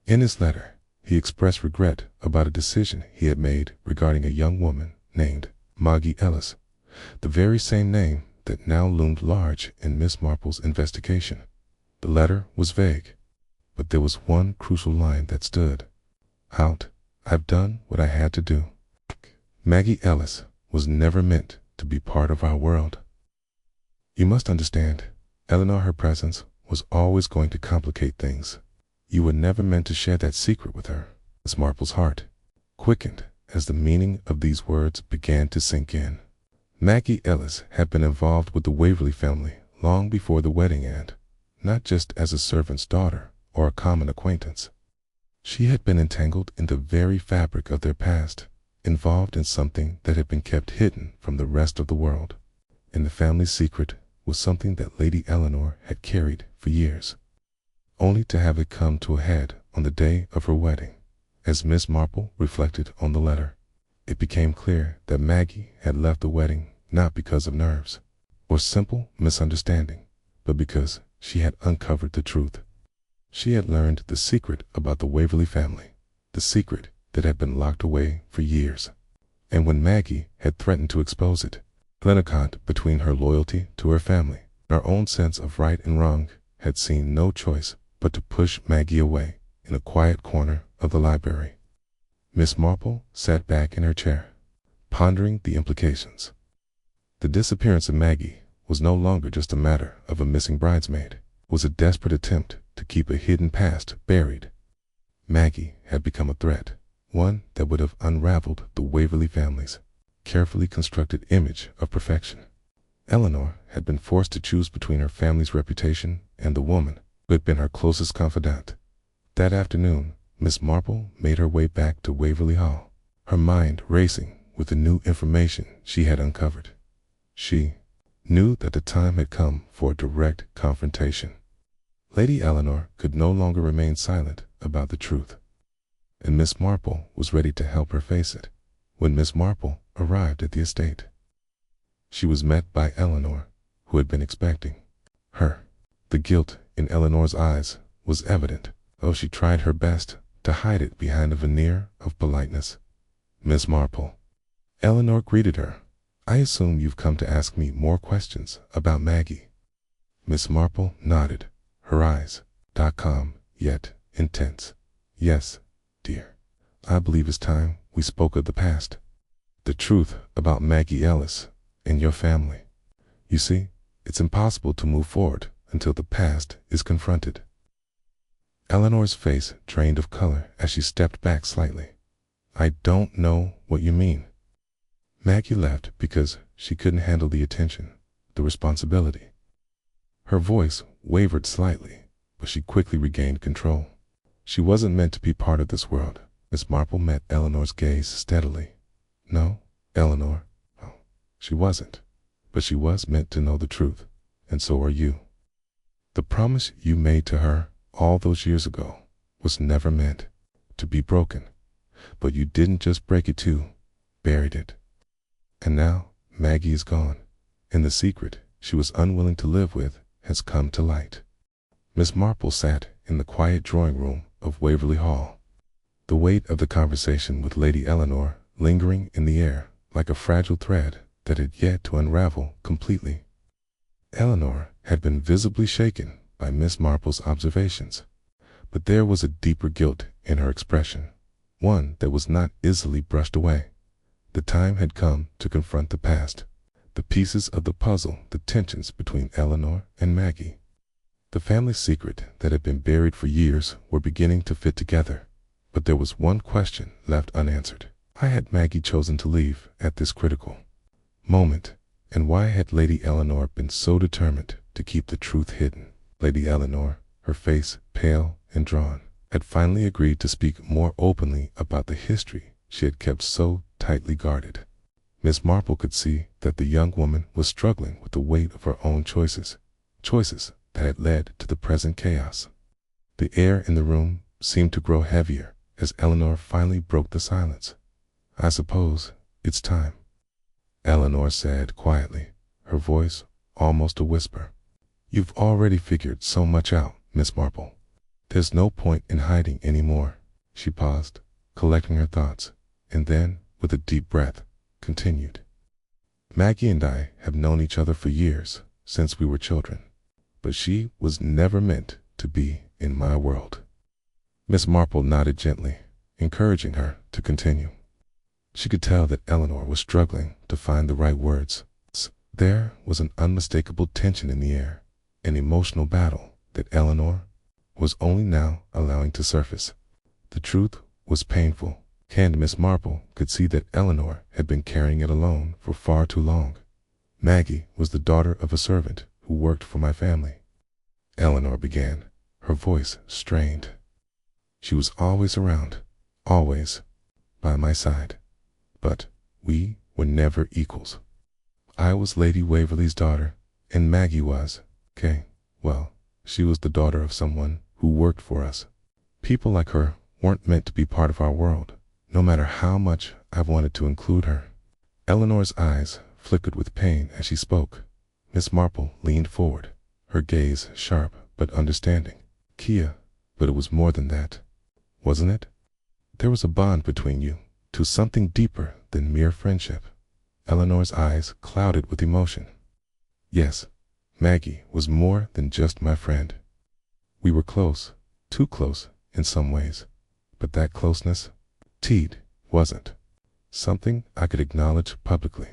In his letter, he expressed regret about a decision he had made regarding a young woman named Maggie Ellis, the very same name that now loomed large in Miss Marple's investigation. The letter was vague, but there was one crucial line that stood out. I've done what I had to do. Maggie Ellis was never meant to be part of our world. You must understand, Eleanor, her presence was always going to complicate things. You were never meant to share that secret with her. Miss Marple's heart quickened as the meaning of these words began to sink in. Maggie Ellis had been involved with the Waverly family long before the wedding, and not just as a servant's daughter or a common acquaintance. She had been entangled in the very fabric of their past, involved in something that had been kept hidden from the rest of the world. And the family's secret was something that Lady Eleanor had carried for years, only to have it come to a head on the day of her wedding. As Miss Marple reflected on the letter, it became clear that Maggie had left the wedding not because of nerves or simple misunderstanding, but because she had uncovered the truth. She had learned the secret about the Waverly family, the secret that had been locked away for years. And when Maggie had threatened to expose it, Glennicott, between her loyalty to her family and her own sense of right and wrong, had seen no choice but to push Maggie away in a quiet corner of the library. Miss Marple sat back in her chair, pondering the implications. The disappearance of Maggie was no longer just a matter of a missing bridesmaid. It was a desperate attempt to keep a hidden past buried. Maggie had become a threat, one that would have unraveled the Waverly family's carefully constructed image of perfection. Eleanor had been forced to choose between her family's reputation and the woman who had been her closest confidant. That afternoon, Miss Marple made her way back to Waverly Hall, her mind racing with the new information she had uncovered. She knew that the time had come for a direct confrontation. Lady Eleanor could no longer remain silent about the truth, and Miss Marple was ready to help her face it. When Miss Marple arrived at the estate, she was met by Eleanor, who had been expecting her. The guilt in Eleanor's eyes was evident, though she tried her best to hide it behind a veneer of politeness. Miss Marple. Eleanor greeted her. I assume you've come to ask me more questions about Maggie. Miss Marple nodded, her eyes calm yet intense. Yes, dear. I believe it's time we spoke of the past. The truth about Maggie Ellis and your family. You see, it's impossible to move forward until the past is confronted. Eleanor's face drained of color as she stepped back slightly. I don't know what you mean. Maggie left because she couldn't handle the attention, the responsibility. Her voice wavered slightly, but she quickly regained control. She wasn't meant to be part of this world. Miss Marple met Eleanor's gaze steadily. No, Eleanor, no, she wasn't. But she was meant to know the truth, and so are you. The promise you made to her all those years ago was never meant to be broken, but you didn't just break it too, buried it. And now Maggie is gone, and the secret she was unwilling to live with has come to light. Miss Marple sat in the quiet drawing room of Waverly Hall, the weight of the conversation with Lady Eleanor lingering in the air like a fragile thread that had yet to unravel completely. Eleanor had been visibly shaken by Miss Marple's observations, but there was a deeper guilt in her expression, one that was not easily brushed away. The time had come to confront the past, the pieces of the puzzle, the tensions between Eleanor and Maggie. The family secret that had been buried for years were beginning to fit together, but there was one question left unanswered. Why had Maggie chosen to leave at this critical moment, and why had Lady Eleanor been so determined to keep the truth hidden? Lady Eleanor, her face pale and drawn, had finally agreed to speak more openly about the history she had kept so tightly guarded. Miss Marple could see that the young woman was struggling with the weight of her own choices that had led to the present chaos. The air in the room seemed to grow heavier as Eleanor finally broke the silence. I suppose it's time, Eleanor said quietly, her voice almost a whisper. You've already figured so much out, Miss Marple. There's no point in hiding anymore. She paused, collecting her thoughts, and then, with a deep breath, continued. Maggie and I have known each other for years, since we were children, but she was never meant to be in my world. Miss Marple nodded gently, encouraging her to continue. She could tell that Eleanor was struggling to find the right words. There was an unmistakable tension in the air, an emotional battle that Eleanor was only now allowing to surface. The truth was painful, and Miss Marple could see that Eleanor had been carrying it alone for far too long. Maggie was the daughter of a servant who worked for my family. Eleanor began, her voice strained. She was always around, always by my side, but we were never equals. I was Lady Waverley's daughter, and Maggie was, she was the daughter of someone who worked for us. People like her weren't meant to be part of our world, no matter how much I wanted to include her. Eleanor's eyes flickered with pain as she spoke. Miss Marple leaned forward, her gaze sharp but understanding. Kia, but it was more than that, wasn't it? There was a bond between you, to something deeper than mere friendship. Eleanor's eyes clouded with emotion. Yes, Maggie was more than just my friend. We were close, too close in some ways, but that closeness, wasn't something I could acknowledge publicly.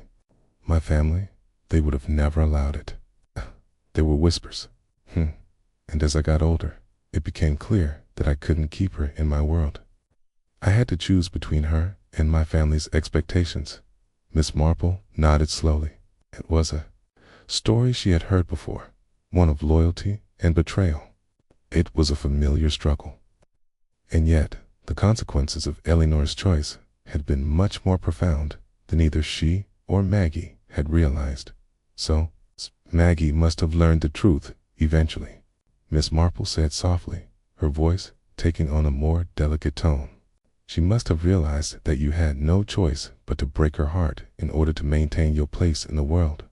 My family, they would have never allowed it. There were whispers. And as I got older, it became clear that I couldn't keep her in my world. I had to choose between her and my family's expectations. Miss Marple nodded slowly. It was a story she had heard before, one of loyalty and betrayal. It was a familiar struggle. And yet, the consequences of Eleanor's choice had been much more profound than either she or Maggie had realized. So, Maggie must have learned the truth eventually, Miss Marple said softly, her voice taking on a more delicate tone. She must have realized that you had no choice but to break her heart in order to maintain your place in the world.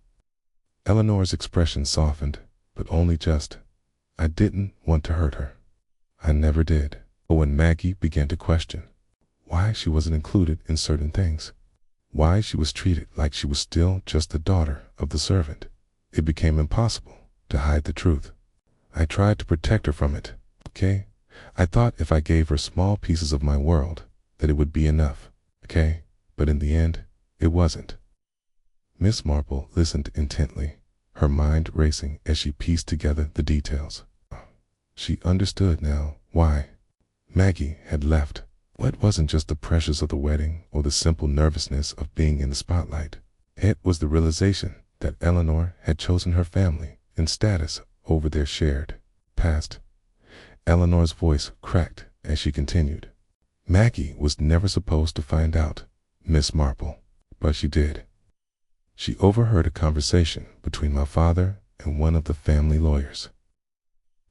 Eleanor's expression softened, but only just. I didn't want to hurt her. I never did. But when Maggie began to question why she wasn't included in certain things, why she was treated like she was still just the daughter of the servant, it became impossible to hide the truth. I tried to protect her from it, I thought if I gave her small pieces of my world, that it would be enough, But in the end, it wasn't. Miss Marple listened intently, her mind racing as she pieced together the details. She understood now why Maggie had left. It wasn't just the pressures of the wedding or the simple nervousness of being in the spotlight. It was the realization that Eleanor had chosen her family and status over their shared past. Eleanor's voice cracked as she continued. Maggie was never supposed to find out, Miss Marple, but she did. She overheard a conversation between my father and one of the family lawyers.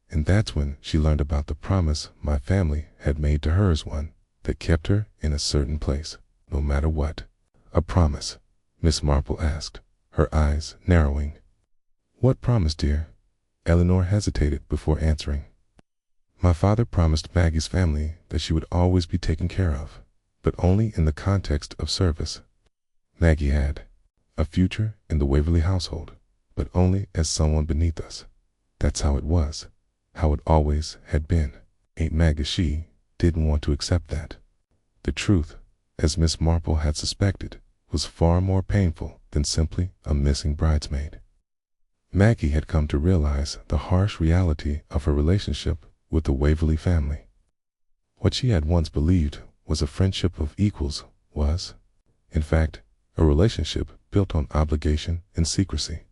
And that's when she learned about the promise my family had made to her as one that kept her in a certain place, no matter what. A promise? Miss Marple asked, her eyes narrowing. What promise, dear? Eleanor hesitated before answering. My father promised Maggie's family that she would always be taken care of, but only in the context of service. Maggie had a future in the Waverley household, but only as someone beneath us. That's how it was, how it always had been. Aunt Maggie, she didn't want to accept that. The truth, as Miss Marple had suspected, was far more painful than simply a missing bridesmaid. Maggie had come to realize the harsh reality of her relationship with the Waverley family. What she had once believed was a friendship of equals was, in fact, a relationship built on obligation and secrecy.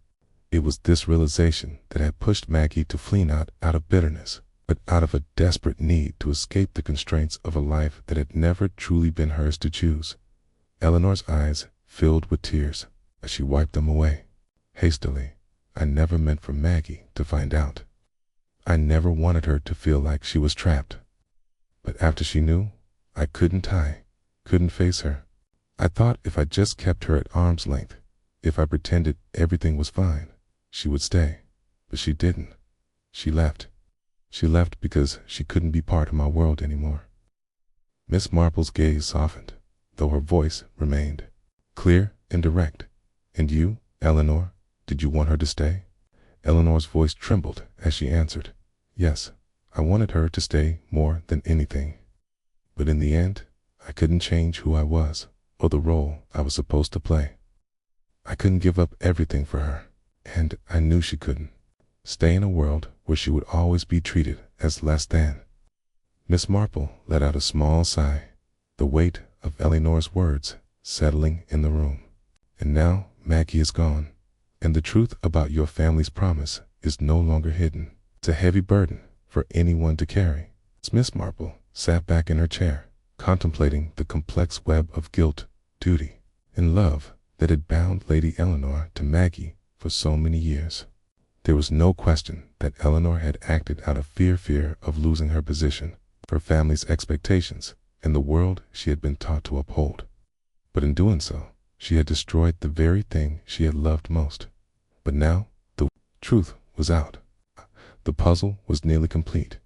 It was this realization that had pushed Maggie to flee not out of bitterness, but out of a desperate need to escape the constraints of a life that had never truly been hers to choose. Eleanor's eyes filled with tears as she wiped them away. Hastily, I never meant for Maggie to find out. I never wanted her to feel like she was trapped. But after she knew, I couldn't face her. I thought if I just kept her at arm's length, if I pretended everything was fine, she would stay. But she didn't. She left. She left because she couldn't be part of my world anymore. Miss Marple's gaze softened, though her voice remained clear and direct. And you, Eleanor, did you want her to stay? Eleanor's voice trembled as she answered, yes, I wanted her to stay more than anything. But in the end, I couldn't change who I was or the role I was supposed to play. I couldn't give up everything for her, and I knew she couldn't stay in a world where she would always be treated as less than. Miss Marple let out a small sigh, the weight of Eleanor's words settling in the room. And now Maggie is gone, and the truth about your family's promise is no longer hidden. It's a heavy burden for anyone to carry. Miss Marple sat back in her chair, contemplating the complex web of guilt, duty, and love that had bound Lady Eleanor to Maggie for so many years. There was no question that Eleanor had acted out of fear of losing her position, her family's expectations, and the world she had been taught to uphold. But in doing so, she had destroyed the very thing she had loved most. But now, the truth was out. The puzzle was nearly complete,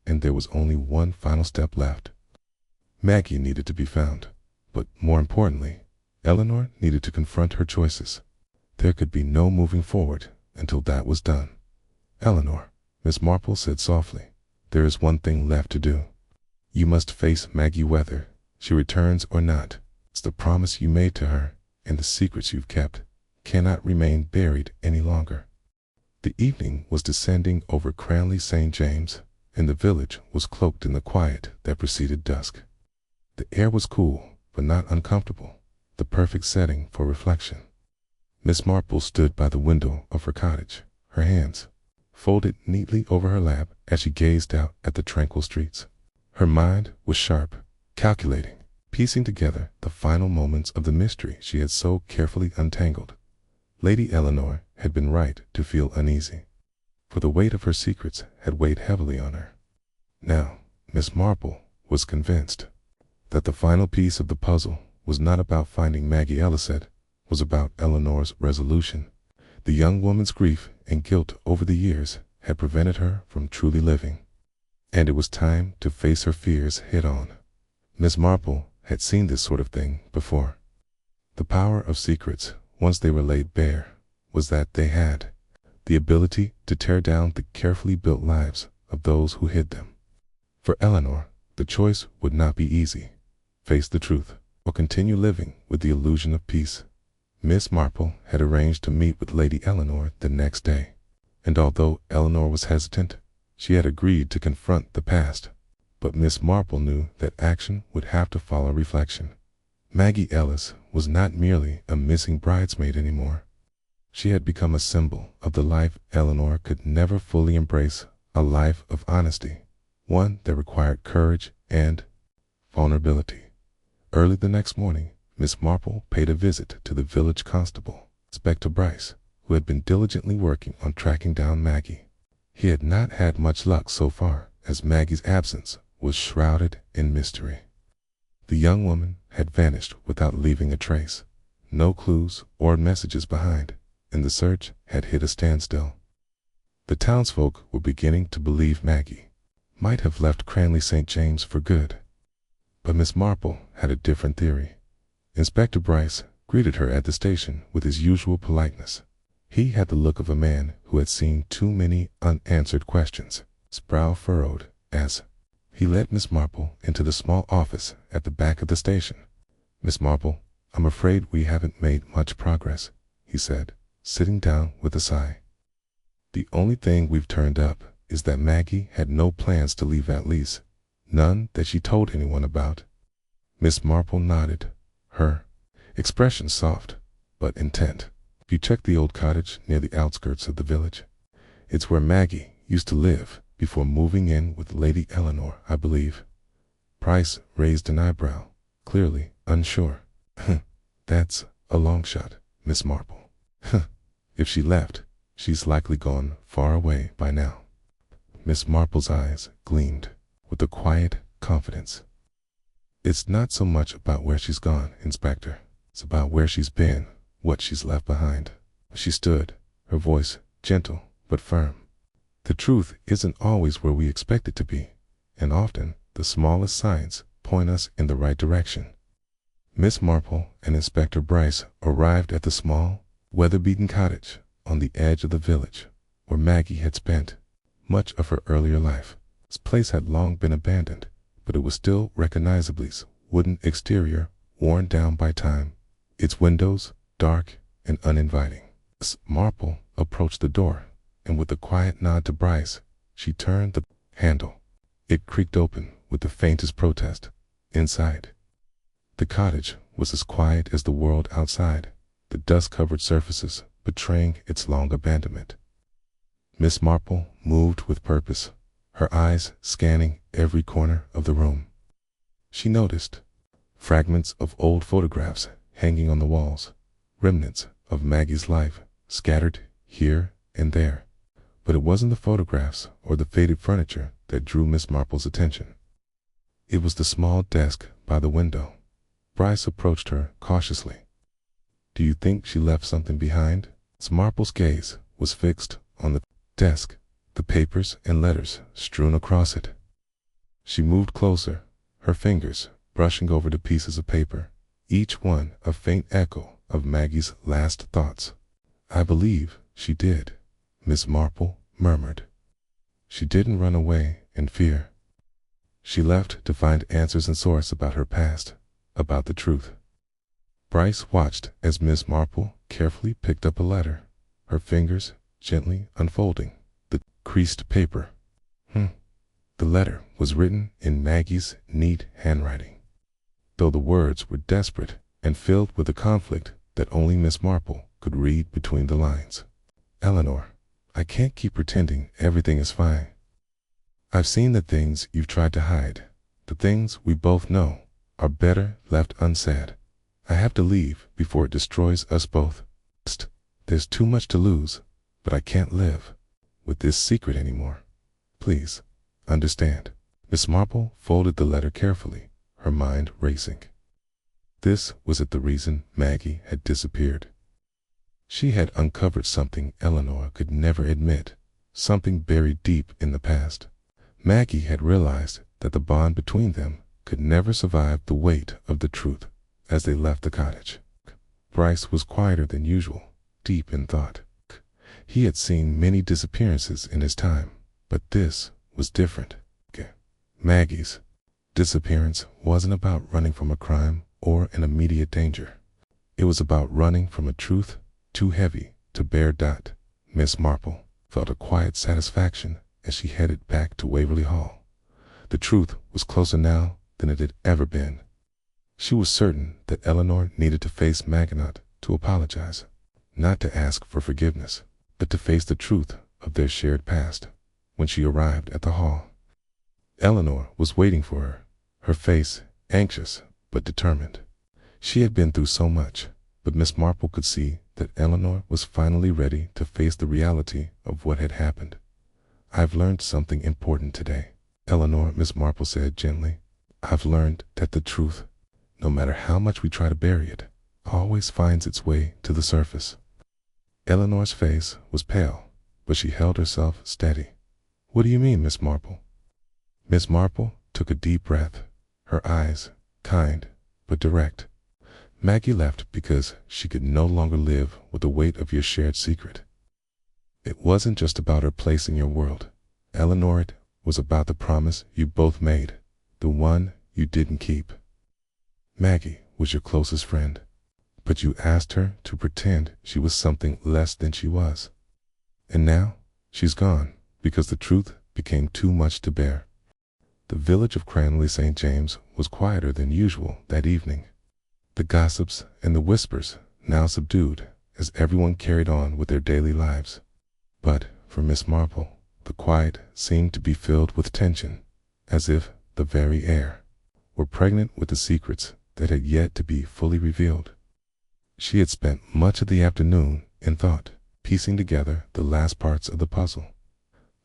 and there was only one final step left. Maggie needed to be found, but more importantly, Eleanor needed to confront her choices. There could be no moving forward until that was done. Eleanor, Miss Marple said softly, there is one thing left to do. You must face Maggie whether she returns or not. It's the promise you made to her, and the secrets you've kept cannot remain buried any longer. The evening was descending over Cranley St. James, and the village was cloaked in the quiet that preceded dusk. The air was cool, but not uncomfortable, the perfect setting for reflection. Miss Marple stood by the window of her cottage, her hands folded neatly over her lap as she gazed out at the tranquil streets. Her mind was sharp, calculating, piecing together the final moments of the mystery she had so carefully untangled. Lady Eleanor had been right to feel uneasy, for the weight of her secrets had weighed heavily on her. Now, Miss Marple was convinced that the final piece of the puzzle was not about finding Maggie Elisabeth, was about Eleanor's resolution. The young woman's grief and guilt over the years had prevented her from truly living, and it was time to face her fears head-on. Miss Marple had seen this sort of thing before. The power of secrets, once they were laid bare, was that they had the ability to tear down the carefully built lives of those who hid them. For Eleanor, the choice would not be easy: face the truth, or continue living with the illusion of peace. Miss Marple had arranged to meet with Lady Eleanor the next day, and although Eleanor was hesitant, she had agreed to confront the past. But Miss Marple knew that action would have to follow reflection. Maggie Ellis was not merely a missing bridesmaid anymore. She had become a symbol of the life Eleanor could never fully embrace, a life of honesty, one that required courage and vulnerability. Early the next morning, Miss Marple paid a visit to the village constable, Inspector Bryce, who had been diligently working on tracking down Maggie. He had not had much luck so far, as Maggie's absence was shrouded in mystery. The young woman had vanished without leaving a trace, no clues or messages behind, and the search had hit a standstill. The townsfolk were beginning to believe Maggie might have left Cranley St. James for good. But Miss Marple had a different theory. Inspector Bryce greeted her at the station with his usual politeness. He had the look of a man who had seen too many unanswered questions, his brow furrowed, as he led Miss Marple into the small office at the back of the station. Miss Marple, I'm afraid we haven't made much progress, he said, sitting down with a sigh. The only thing we've turned up is that Maggie had no plans to leave that lease, none that she told anyone about. Miss Marple nodded, her expression soft but intent. You checked the old cottage near the outskirts of the village? It's where Maggie used to live before moving in with Lady Eleanor, I believe. Bryce raised an eyebrow, clearly unsure. That's a long shot, Miss Marple. If she left, she's likely gone far away by now. Miss Marple's eyes gleamed with a quiet confidence. It's not so much about where she's gone, Inspector. It's about where she's been, what she's left behind. She stood, her voice gentle but firm. The truth isn't always where we expect it to be, and often the smallest signs point us in the right direction. Miss Marple and Inspector Bryce arrived at the small, weather-beaten cottage on the edge of the village where Maggie had spent much of her earlier life. This place had long been abandoned, but it was still recognizably wooden exterior, worn down by time, its windows dark and uninviting. Miss Marple approached the door, and with a quiet nod to Bryce, she turned the handle. It creaked open with the faintest protest. Inside, the cottage was as quiet as the world outside, the dust-covered surfaces betraying its long abandonment. Miss Marple moved with purpose, her eyes scanning every corner of the room. She noticed fragments of old photographs hanging on the walls, remnants of Maggie's life scattered here and there. But it wasn't the photographs or the faded furniture that drew Miss Marple's attention. It was the small desk by the window. Bryce approached her cautiously. "Do you think she left something behind?" Miss Marple's gaze was fixed on the desk, the papers and letters strewn across it. She moved closer, her fingers brushing over the pieces of paper, each one a faint echo of Maggie's last thoughts. "I believe she did," Miss Marple murmured. "She didn't run away in fear. She left to find answers and source about her past, about the truth." Bryce watched as Miss Marple carefully picked up a letter, her fingers gently unfolding the creased paper. The letter was written in Maggie's neat handwriting, though the words were desperate and filled with a conflict that only Miss Marple could read between the lines. "Eleanor, I can't keep pretending everything is fine. I've seen the things you've tried to hide. The things we both know are better left unsaid. I have to leave before it destroys us both. There's too much to lose, but I can't live with this secret anymore. Please, understand." Miss Marple folded the letter carefully, her mind racing. This was it, the reason Maggie had disappeared. She had uncovered something Eleanor could never admit, something buried deep in the past. Maggie had realized that the bond between them could never survive the weight of the truth. As they left the cottage, Bryce was quieter than usual, deep in thought. He had seen many disappearances in his time, but this was different. Maggie's disappearance wasn't about running from a crime or an immediate danger. It was about running from a truth too heavy to bear. Miss Marple felt a quiet satisfaction as she headed back to Waverly Hall. The truth was closer now than it had ever been. She was certain that Eleanor needed to face Maginot to apologize, not to ask for forgiveness, but to face the truth of their shared past. When she arrived at the hall, Eleanor was waiting for her, her face anxious but determined. She had been through so much, but Miss Marple could see that Eleanor was finally ready to face the reality of what had happened. "I've learned something important today, Eleanor," Miss Marple said gently. "I've learned that the truth, no matter how much we try to bury it, always finds its way to the surface." Eleanor's face was pale, but she held herself steady. "What do you mean, Miss Marple?" Miss Marple took a deep breath, her eyes kind but direct. "Maggie left because she could no longer live with the weight of your shared secret. It wasn't just about her place in your world, Eleanor. It was about the promise you both made, the one you didn't keep. Maggie was your closest friend, but you asked her to pretend she was something less than she was. And now she's gone because the truth became too much to bear." The village of Cranley St. James was quieter than usual that evening. The gossips and the whispers now subdued as everyone carried on with their daily lives. But for Miss Marple, the quiet seemed to be filled with tension, as if the very air were pregnant with the secrets that had yet to be fully revealed. She had spent much of the afternoon in thought, piecing together the last parts of the puzzle.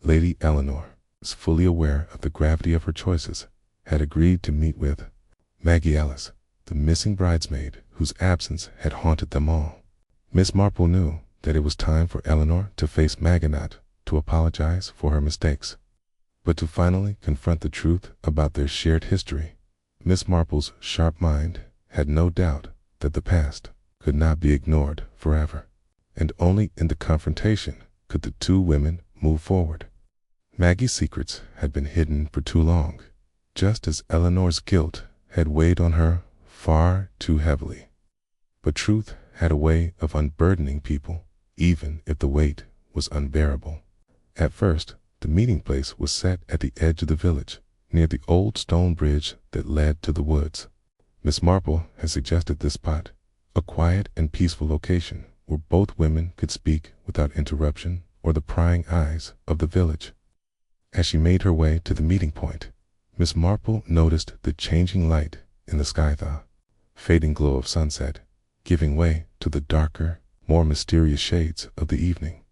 Lady Eleanor was fully aware of the gravity of her choices, had agreed to meet with Maggie Ellis, the missing bridesmaid whose absence had haunted them all. Miss Marple knew that it was time for Eleanor to face Maginot to apologize for her mistakes, but to finally confront the truth about their shared history. Miss Marple's sharp mind had no doubt that the past could not be ignored forever, and only in the confrontation could the two women move forward. Maggie's secrets had been hidden for too long, just as Eleanor's guilt had weighed on her far too heavily. But truth had a way of unburdening people, even if the weight was unbearable. At first, the meeting place was set at the edge of the village, near the old stone bridge that led to the woods. Miss Marple had suggested this spot, a quiet and peaceful location where both women could speak without interruption or the prying eyes of the village. As she made her way to the meeting point, Miss Marple noticed the changing light in the sky, the fading glow of sunset, giving way to the darker, more mysterious shades of the evening.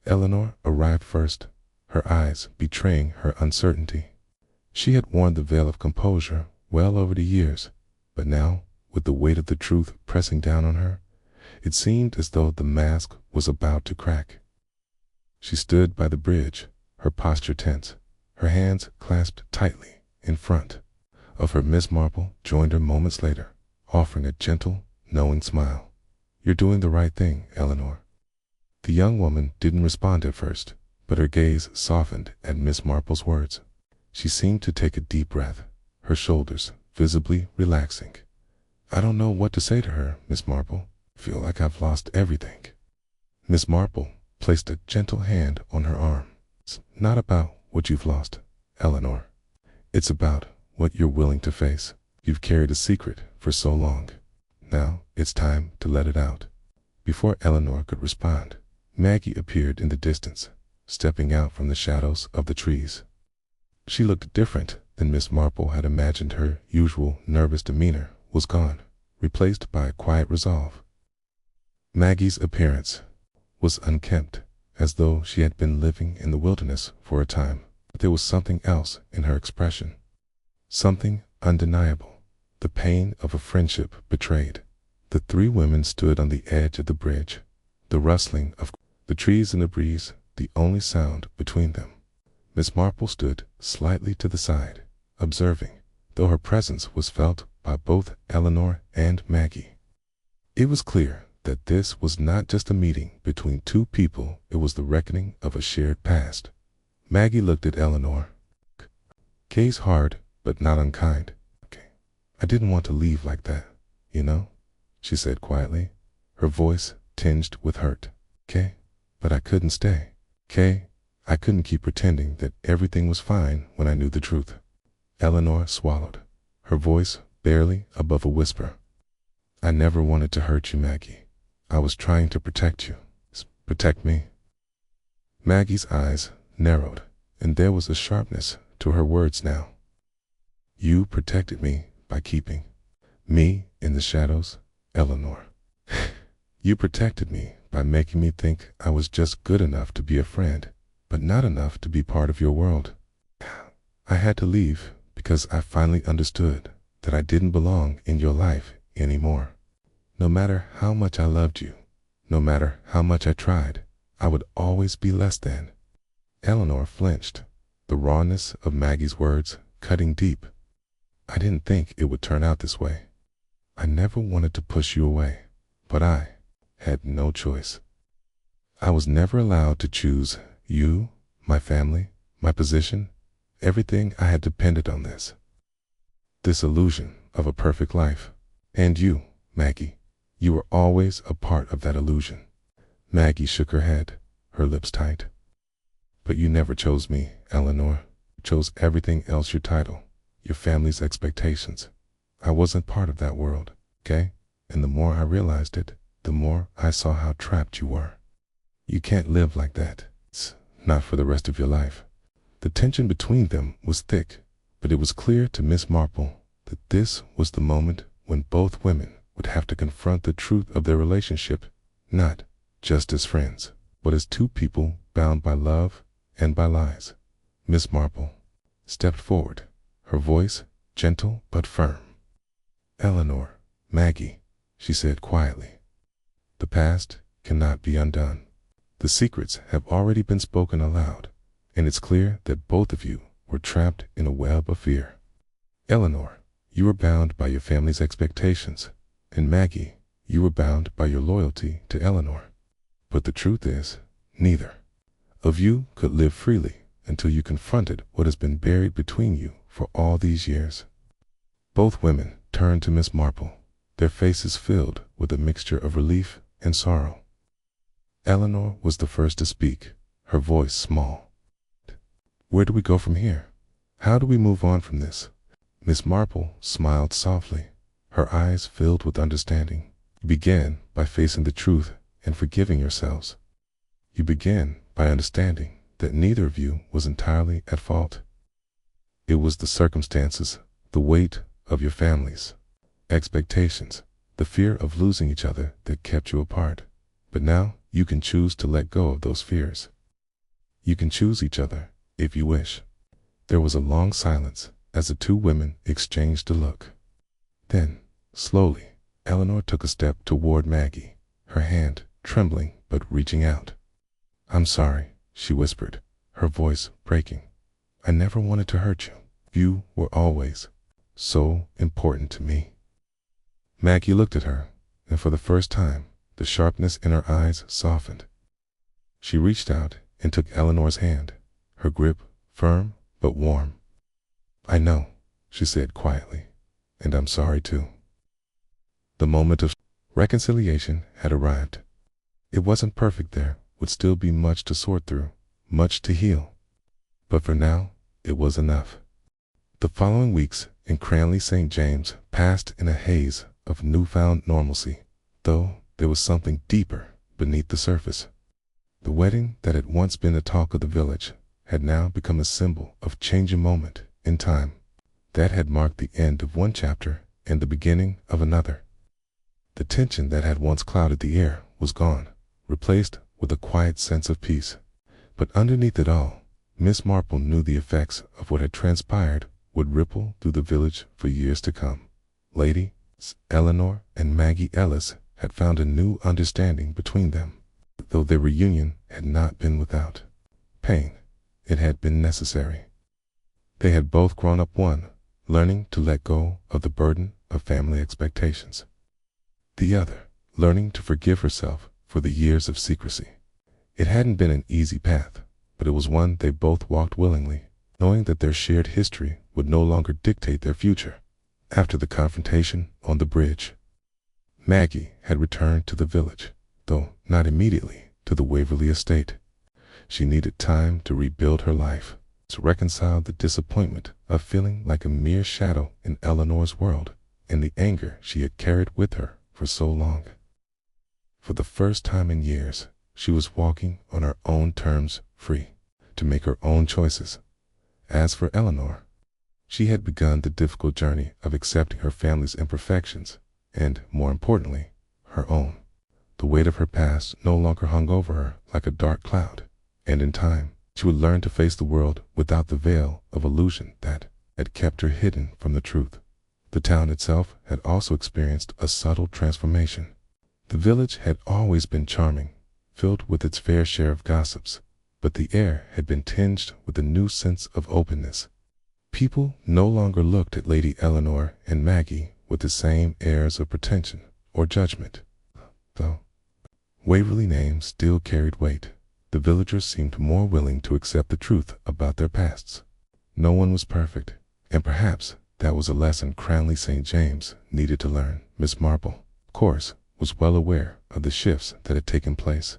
Eleanor arrived first, her eyes betraying her uncertainty. She had worn the veil of composure well over the years, but now, with the weight of the truth pressing down on her, it seemed as though the mask was about to crack. She stood by the bridge, her posture tense, her hands clasped tightly in front of her. Miss Marple joined her moments later, offering a gentle, knowing smile. "You're doing the right thing, Eleanor." The young woman didn't respond at first, but her gaze softened at Miss Marple's words. She seemed to take a deep breath, her shoulders visibly relaxing. "I don't know what to say to her, Miss Marple. I feel like I've lost everything." Miss Marple placed a gentle hand on her arm. "It's not about what you've lost, Eleanor. It's about what you're willing to face. You've carried a secret for so long. Now it's time to let it out." Before Eleanor could respond, Maggie appeared in the distance, stepping out from the shadows of the trees. She looked different than Miss Marple had imagined. Her usual nervous demeanor was gone, replaced by a quiet resolve. Maggie's appearance was unkempt, as though she had been living in the wilderness for a time. But there was something else in her expression, something undeniable, the pain of a friendship betrayed. The three women stood on the edge of the bridge, the rustling of the trees in the breeze the only sound between them. Miss Marple stood slightly to the side, observing, though her presence was felt by both Eleanor and Maggie. It was clear that this was not just a meeting between two people, it was the reckoning of a shared past. Maggie looked at Eleanor, gaze hard but not unkind. "Okay, I didn't want to leave like that, you know," she said quietly, her voice tinged with hurt. "Okay, but I couldn't stay. Okay, I couldn't keep pretending that everything was fine when I knew the truth." Eleanor swallowed, her voice barely above a whisper. "I never wanted to hurt you, Maggie. I was trying to protect you." "Protect me?" Maggie's eyes narrowed, and there was a sharpness to her words now. "You protected me by keeping me in the shadows, Eleanor. You protected me by making me think I was just good enough to be a friend, but not enough to be part of your world. I had to leave because I finally understood that I didn't belong in your life anymore. No matter how much I loved you, no matter how much I tried, I would always be less than." Eleanor flinched, the rawness of Maggie's words cutting deep. "I didn't think it would turn out this way. I never wanted to push you away, but I had no choice. I was never allowed to choose you, my family, my position. Everything I had depended on this illusion of a perfect life. And you, Maggie, you were always a part of that illusion." Maggie shook her head, her lips tight. "But you never chose me, Eleanor. You chose everything else: your title, your family's expectations. I wasn't part of that world, okay? And the more I realized it, the more I saw how trapped you were. You can't live like that. It's not for the rest of your life." The tension between them was thick, but it was clear to Miss Marple that this was the moment when both women would have to confront the truth of their relationship, not just as friends, but as two people bound by love and by lies. Miss Marple stepped forward, her voice gentle but firm. "Eleanor, Maggie," she said quietly, "the past cannot be undone. The secrets have already been spoken aloud, and it's clear that both of you were trapped in a web of fear. Eleanor, you were bound by your family's expectations, and Maggie, you were bound by your loyalty to Eleanor. But the truth is, neither of you could live freely until you confronted what has been buried between you for all these years. Both women turned to Miss Marple, their faces filled with a mixture of relief and sorrow. Eleanor was the first to speak, her voice small. "Where do we go from here? How do we move on from this?" Miss Marple smiled softly, her eyes filled with understanding. "You begin by facing the truth and forgiving yourselves. You begin by understanding that neither of you was entirely at fault. It was the circumstances, the weight of your families, expectations, the fear of losing each other that kept you apart. But now you can choose to let go of those fears. You can choose each other if you wish." There was a long silence as the two women exchanged a look. Then, slowly, Eleanor took a step toward Maggie, her hand trembling but reaching out. "I'm sorry," she whispered, her voice breaking. "I never wanted to hurt you. You were always so important to me." Maggie looked at her, and for the first time, the sharpness in her eyes softened. She reached out and took Eleanor's hand, her grip firm but warm. "I know," she said quietly, "and I'm sorry too." The moment of reconciliation had arrived. It wasn't perfect, there would still be much to sort through, much to heal. But for now, it was enough. The following weeks in Cranley St. James passed in a haze of newfound normalcy, though there was something deeper beneath the surface. The wedding that had once been the talk of the village had now become a symbol of changing moment in time that had marked the end of one chapter and the beginning of another. The tension that had once clouded the air was gone, replaced with a quiet sense of peace. But underneath it all, Miss Marple knew the effects of what had transpired would ripple through the village for years to come. Lady Eleanor and Maggie Ellis had found a new understanding between them. Though their reunion had not been without pain, it had been necessary. They had both grown up, one learning to let go of the burden of family expectations, the other learning to forgive herself for the years of secrecy. It hadn't been an easy path, but it was one they both walked willingly, knowing that their shared history would no longer dictate their future. After the confrontation on the bridge, Maggie had returned to the village, though not immediately to the Waverley estate. She needed time to rebuild her life, to reconcile the disappointment of feeling like a mere shadow in Eleanor's world and the anger she had carried with her for so long. For the first time in years, she was walking on her own terms, free to make her own choices. As for Eleanor, she had begun the difficult journey of accepting her family's imperfections and, more importantly, her own. The weight of her past no longer hung over her like a dark cloud, and in time, she would learn to face the world without the veil of illusion that had kept her hidden from the truth. The town itself had also experienced a subtle transformation. The village had always been charming, filled with its fair share of gossips, but the air had been tinged with a new sense of openness. People no longer looked at Lady Eleanor and Maggie with the same airs of pretension or judgment. Though Waverley names still carried weight, the villagers seemed more willing to accept the truth about their pasts. No one was perfect, and perhaps that was a lesson Cranley St. James needed to learn. Miss Marple, of course, was well aware of the shifts that had taken place.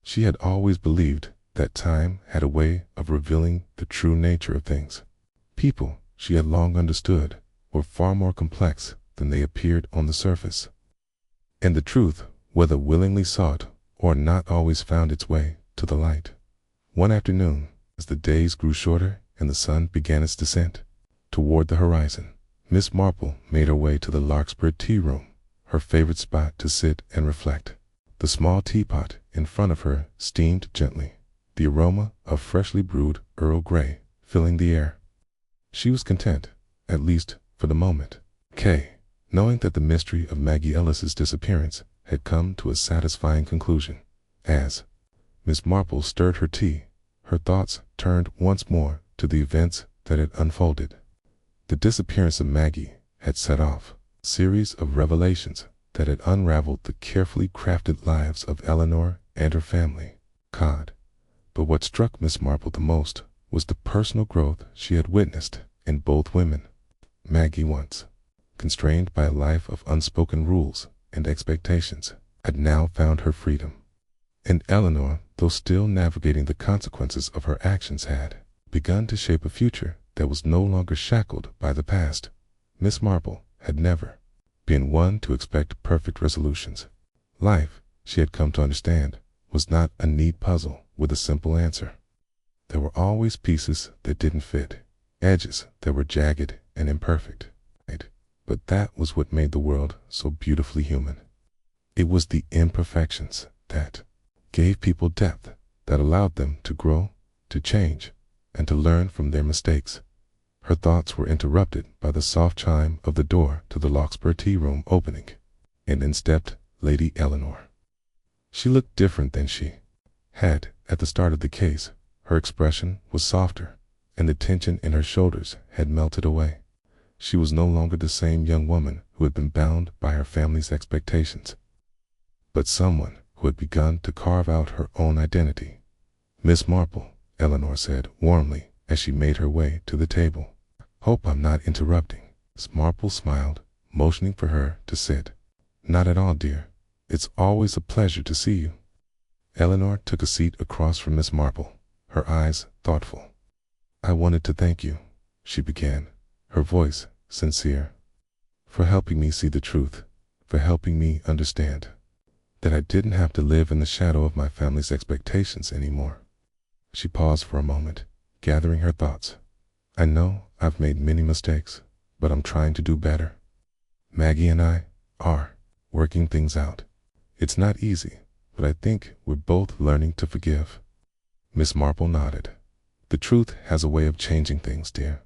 She had always believed that time had a way of revealing the true nature of things. People, she had long understood, were far more complex than they appeared on the surface. And the truth, whether willingly sought or not, always found its way to the light. One afternoon, as the days grew shorter and the sun began its descent toward the horizon, Miss Marple made her way to the Larkspur tea room, her favorite spot to sit and reflect. The small teapot in front of her steamed gently, the aroma of freshly brewed Earl Grey filling the air. She was content, at least for the moment. Knowing that the mystery of Maggie Ellis's disappearance had come to a satisfying conclusion. As Miss Marple stirred her tea. Her thoughts turned once more to the events that had unfolded. The disappearance of Maggie had set off a series of revelations that had unraveled the carefully crafted lives of Eleanor and her family. But what struck Miss Marple the most was the personal growth she had witnessed in both women. Maggie, once constrained by a life of unspoken rules and expectations, had now found her freedom. And Eleanor, though still navigating the consequences of her actions, had begun to shape a future that was no longer shackled by the past. Miss Marple had never been one to expect perfect resolutions. Life, she had come to understand, was not a neat puzzle with a simple answer. There were always pieces that didn't fit, edges that were jagged and imperfect. But that was what made the world so beautifully human. It was the imperfections that gave people depth, that allowed them to grow, to change, and to learn from their mistakes. Her thoughts were interrupted by the soft chime of the door to the Larkspur tea room opening, and in stepped Lady Eleanor. She looked different than she had at the start of the case. Her expression was softer, and the tension in her shoulders had melted away. She was no longer the same young woman who had been bound by her family's expectations, but someone who had begun to carve out her own identity. "Miss Marple," Eleanor said warmly as she made her way to the table. "Hope I'm not interrupting." Miss Marple smiled, motioning for her to sit. "Not at all, dear. It's always a pleasure to see you." Eleanor took a seat across from Miss Marple, her eyes thoughtful. "I wanted to thank you," she began, her voice sincere, "for helping me see the truth, for helping me understand that I didn't have to live in the shadow of my family's expectations anymore." She paused for a moment, gathering her thoughts. "I know I've made many mistakes, but I'm trying to do better. Maggie and I are working things out. It's not easy, but I think we're both learning to forgive." Miss Marple nodded. "The truth has a way of changing things, dear.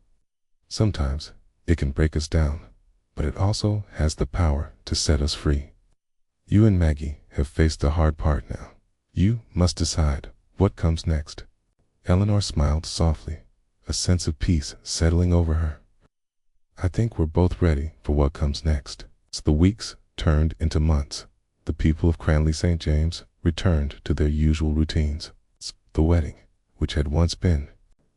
Sometimes it can break us down, but it also has the power to set us free. You and Maggie have faced the hard part now. You must decide what comes next." Eleanor smiled softly, a sense of peace settling over her. "I think we're both ready for what comes next." So the weeks turned into months. The people of Cranley St. James returned to their usual routines. The wedding, which had once been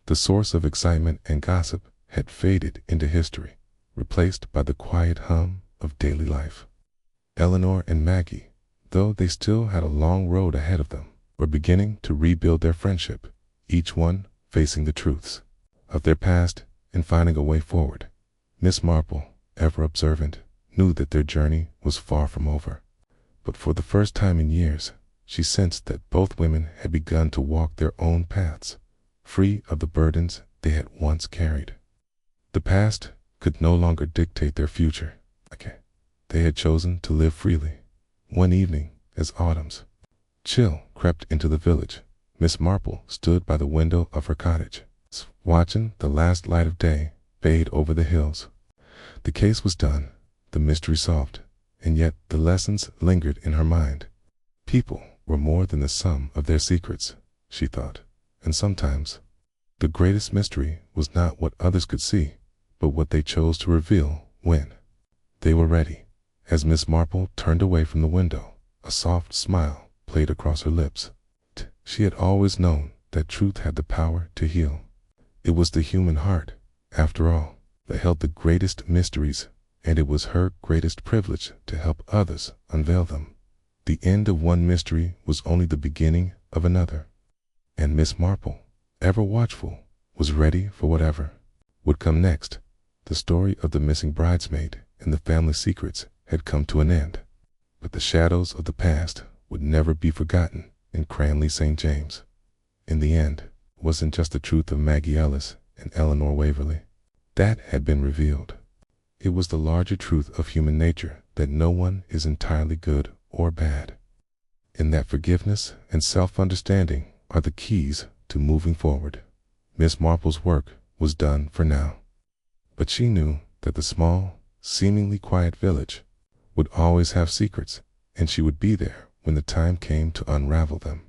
the source of excitement and gossip, had faded into history, replaced by the quiet hum of daily life. Eleanor and Maggie, though they still had a long road ahead of them, were beginning to rebuild their friendship, each one facing the truths of their past and finding a way forward. Miss Marple, ever observant, knew that their journey was far from over. But for the first time in years, she sensed that both women had begun to walk their own paths, free of the burdens they had once carried. The past could no longer dictate their future. They had chosen to live freely. One evening, as autumn's chill crept into the village, Miss Marple stood by the window of her cottage, watching the last light of day fade over the hills. The case was done, the mystery solved, and yet the lessons lingered in her mind. People were more than the sum of their secrets, she thought, and sometimes the greatest mystery was not what others could see, but what they chose to reveal when they were ready. As Miss Marple turned away from the window, a soft smile played across her lips. She had always known that truth had the power to heal. It was the human heart, after all, that held the greatest mysteries, and it was her greatest privilege to help others unveil them. The end of one mystery was only the beginning of another, and Miss Marple, ever watchful, was ready for whatever would come next. The story of the missing bridesmaid and the family secrets had come to an end, but the shadows of the past would never be forgotten in Cranley St. James. In the end, it wasn't just the truth of Maggie Ellis and Eleanor Waverley that had been revealed. It was the larger truth of human nature, that no one is entirely good or bad, and that forgiveness and self-understanding are the keys to moving forward. Miss Marple's work was done for now, but she knew that the small, seemingly quiet village would always have secrets, and she would be there when the time came to unravel them.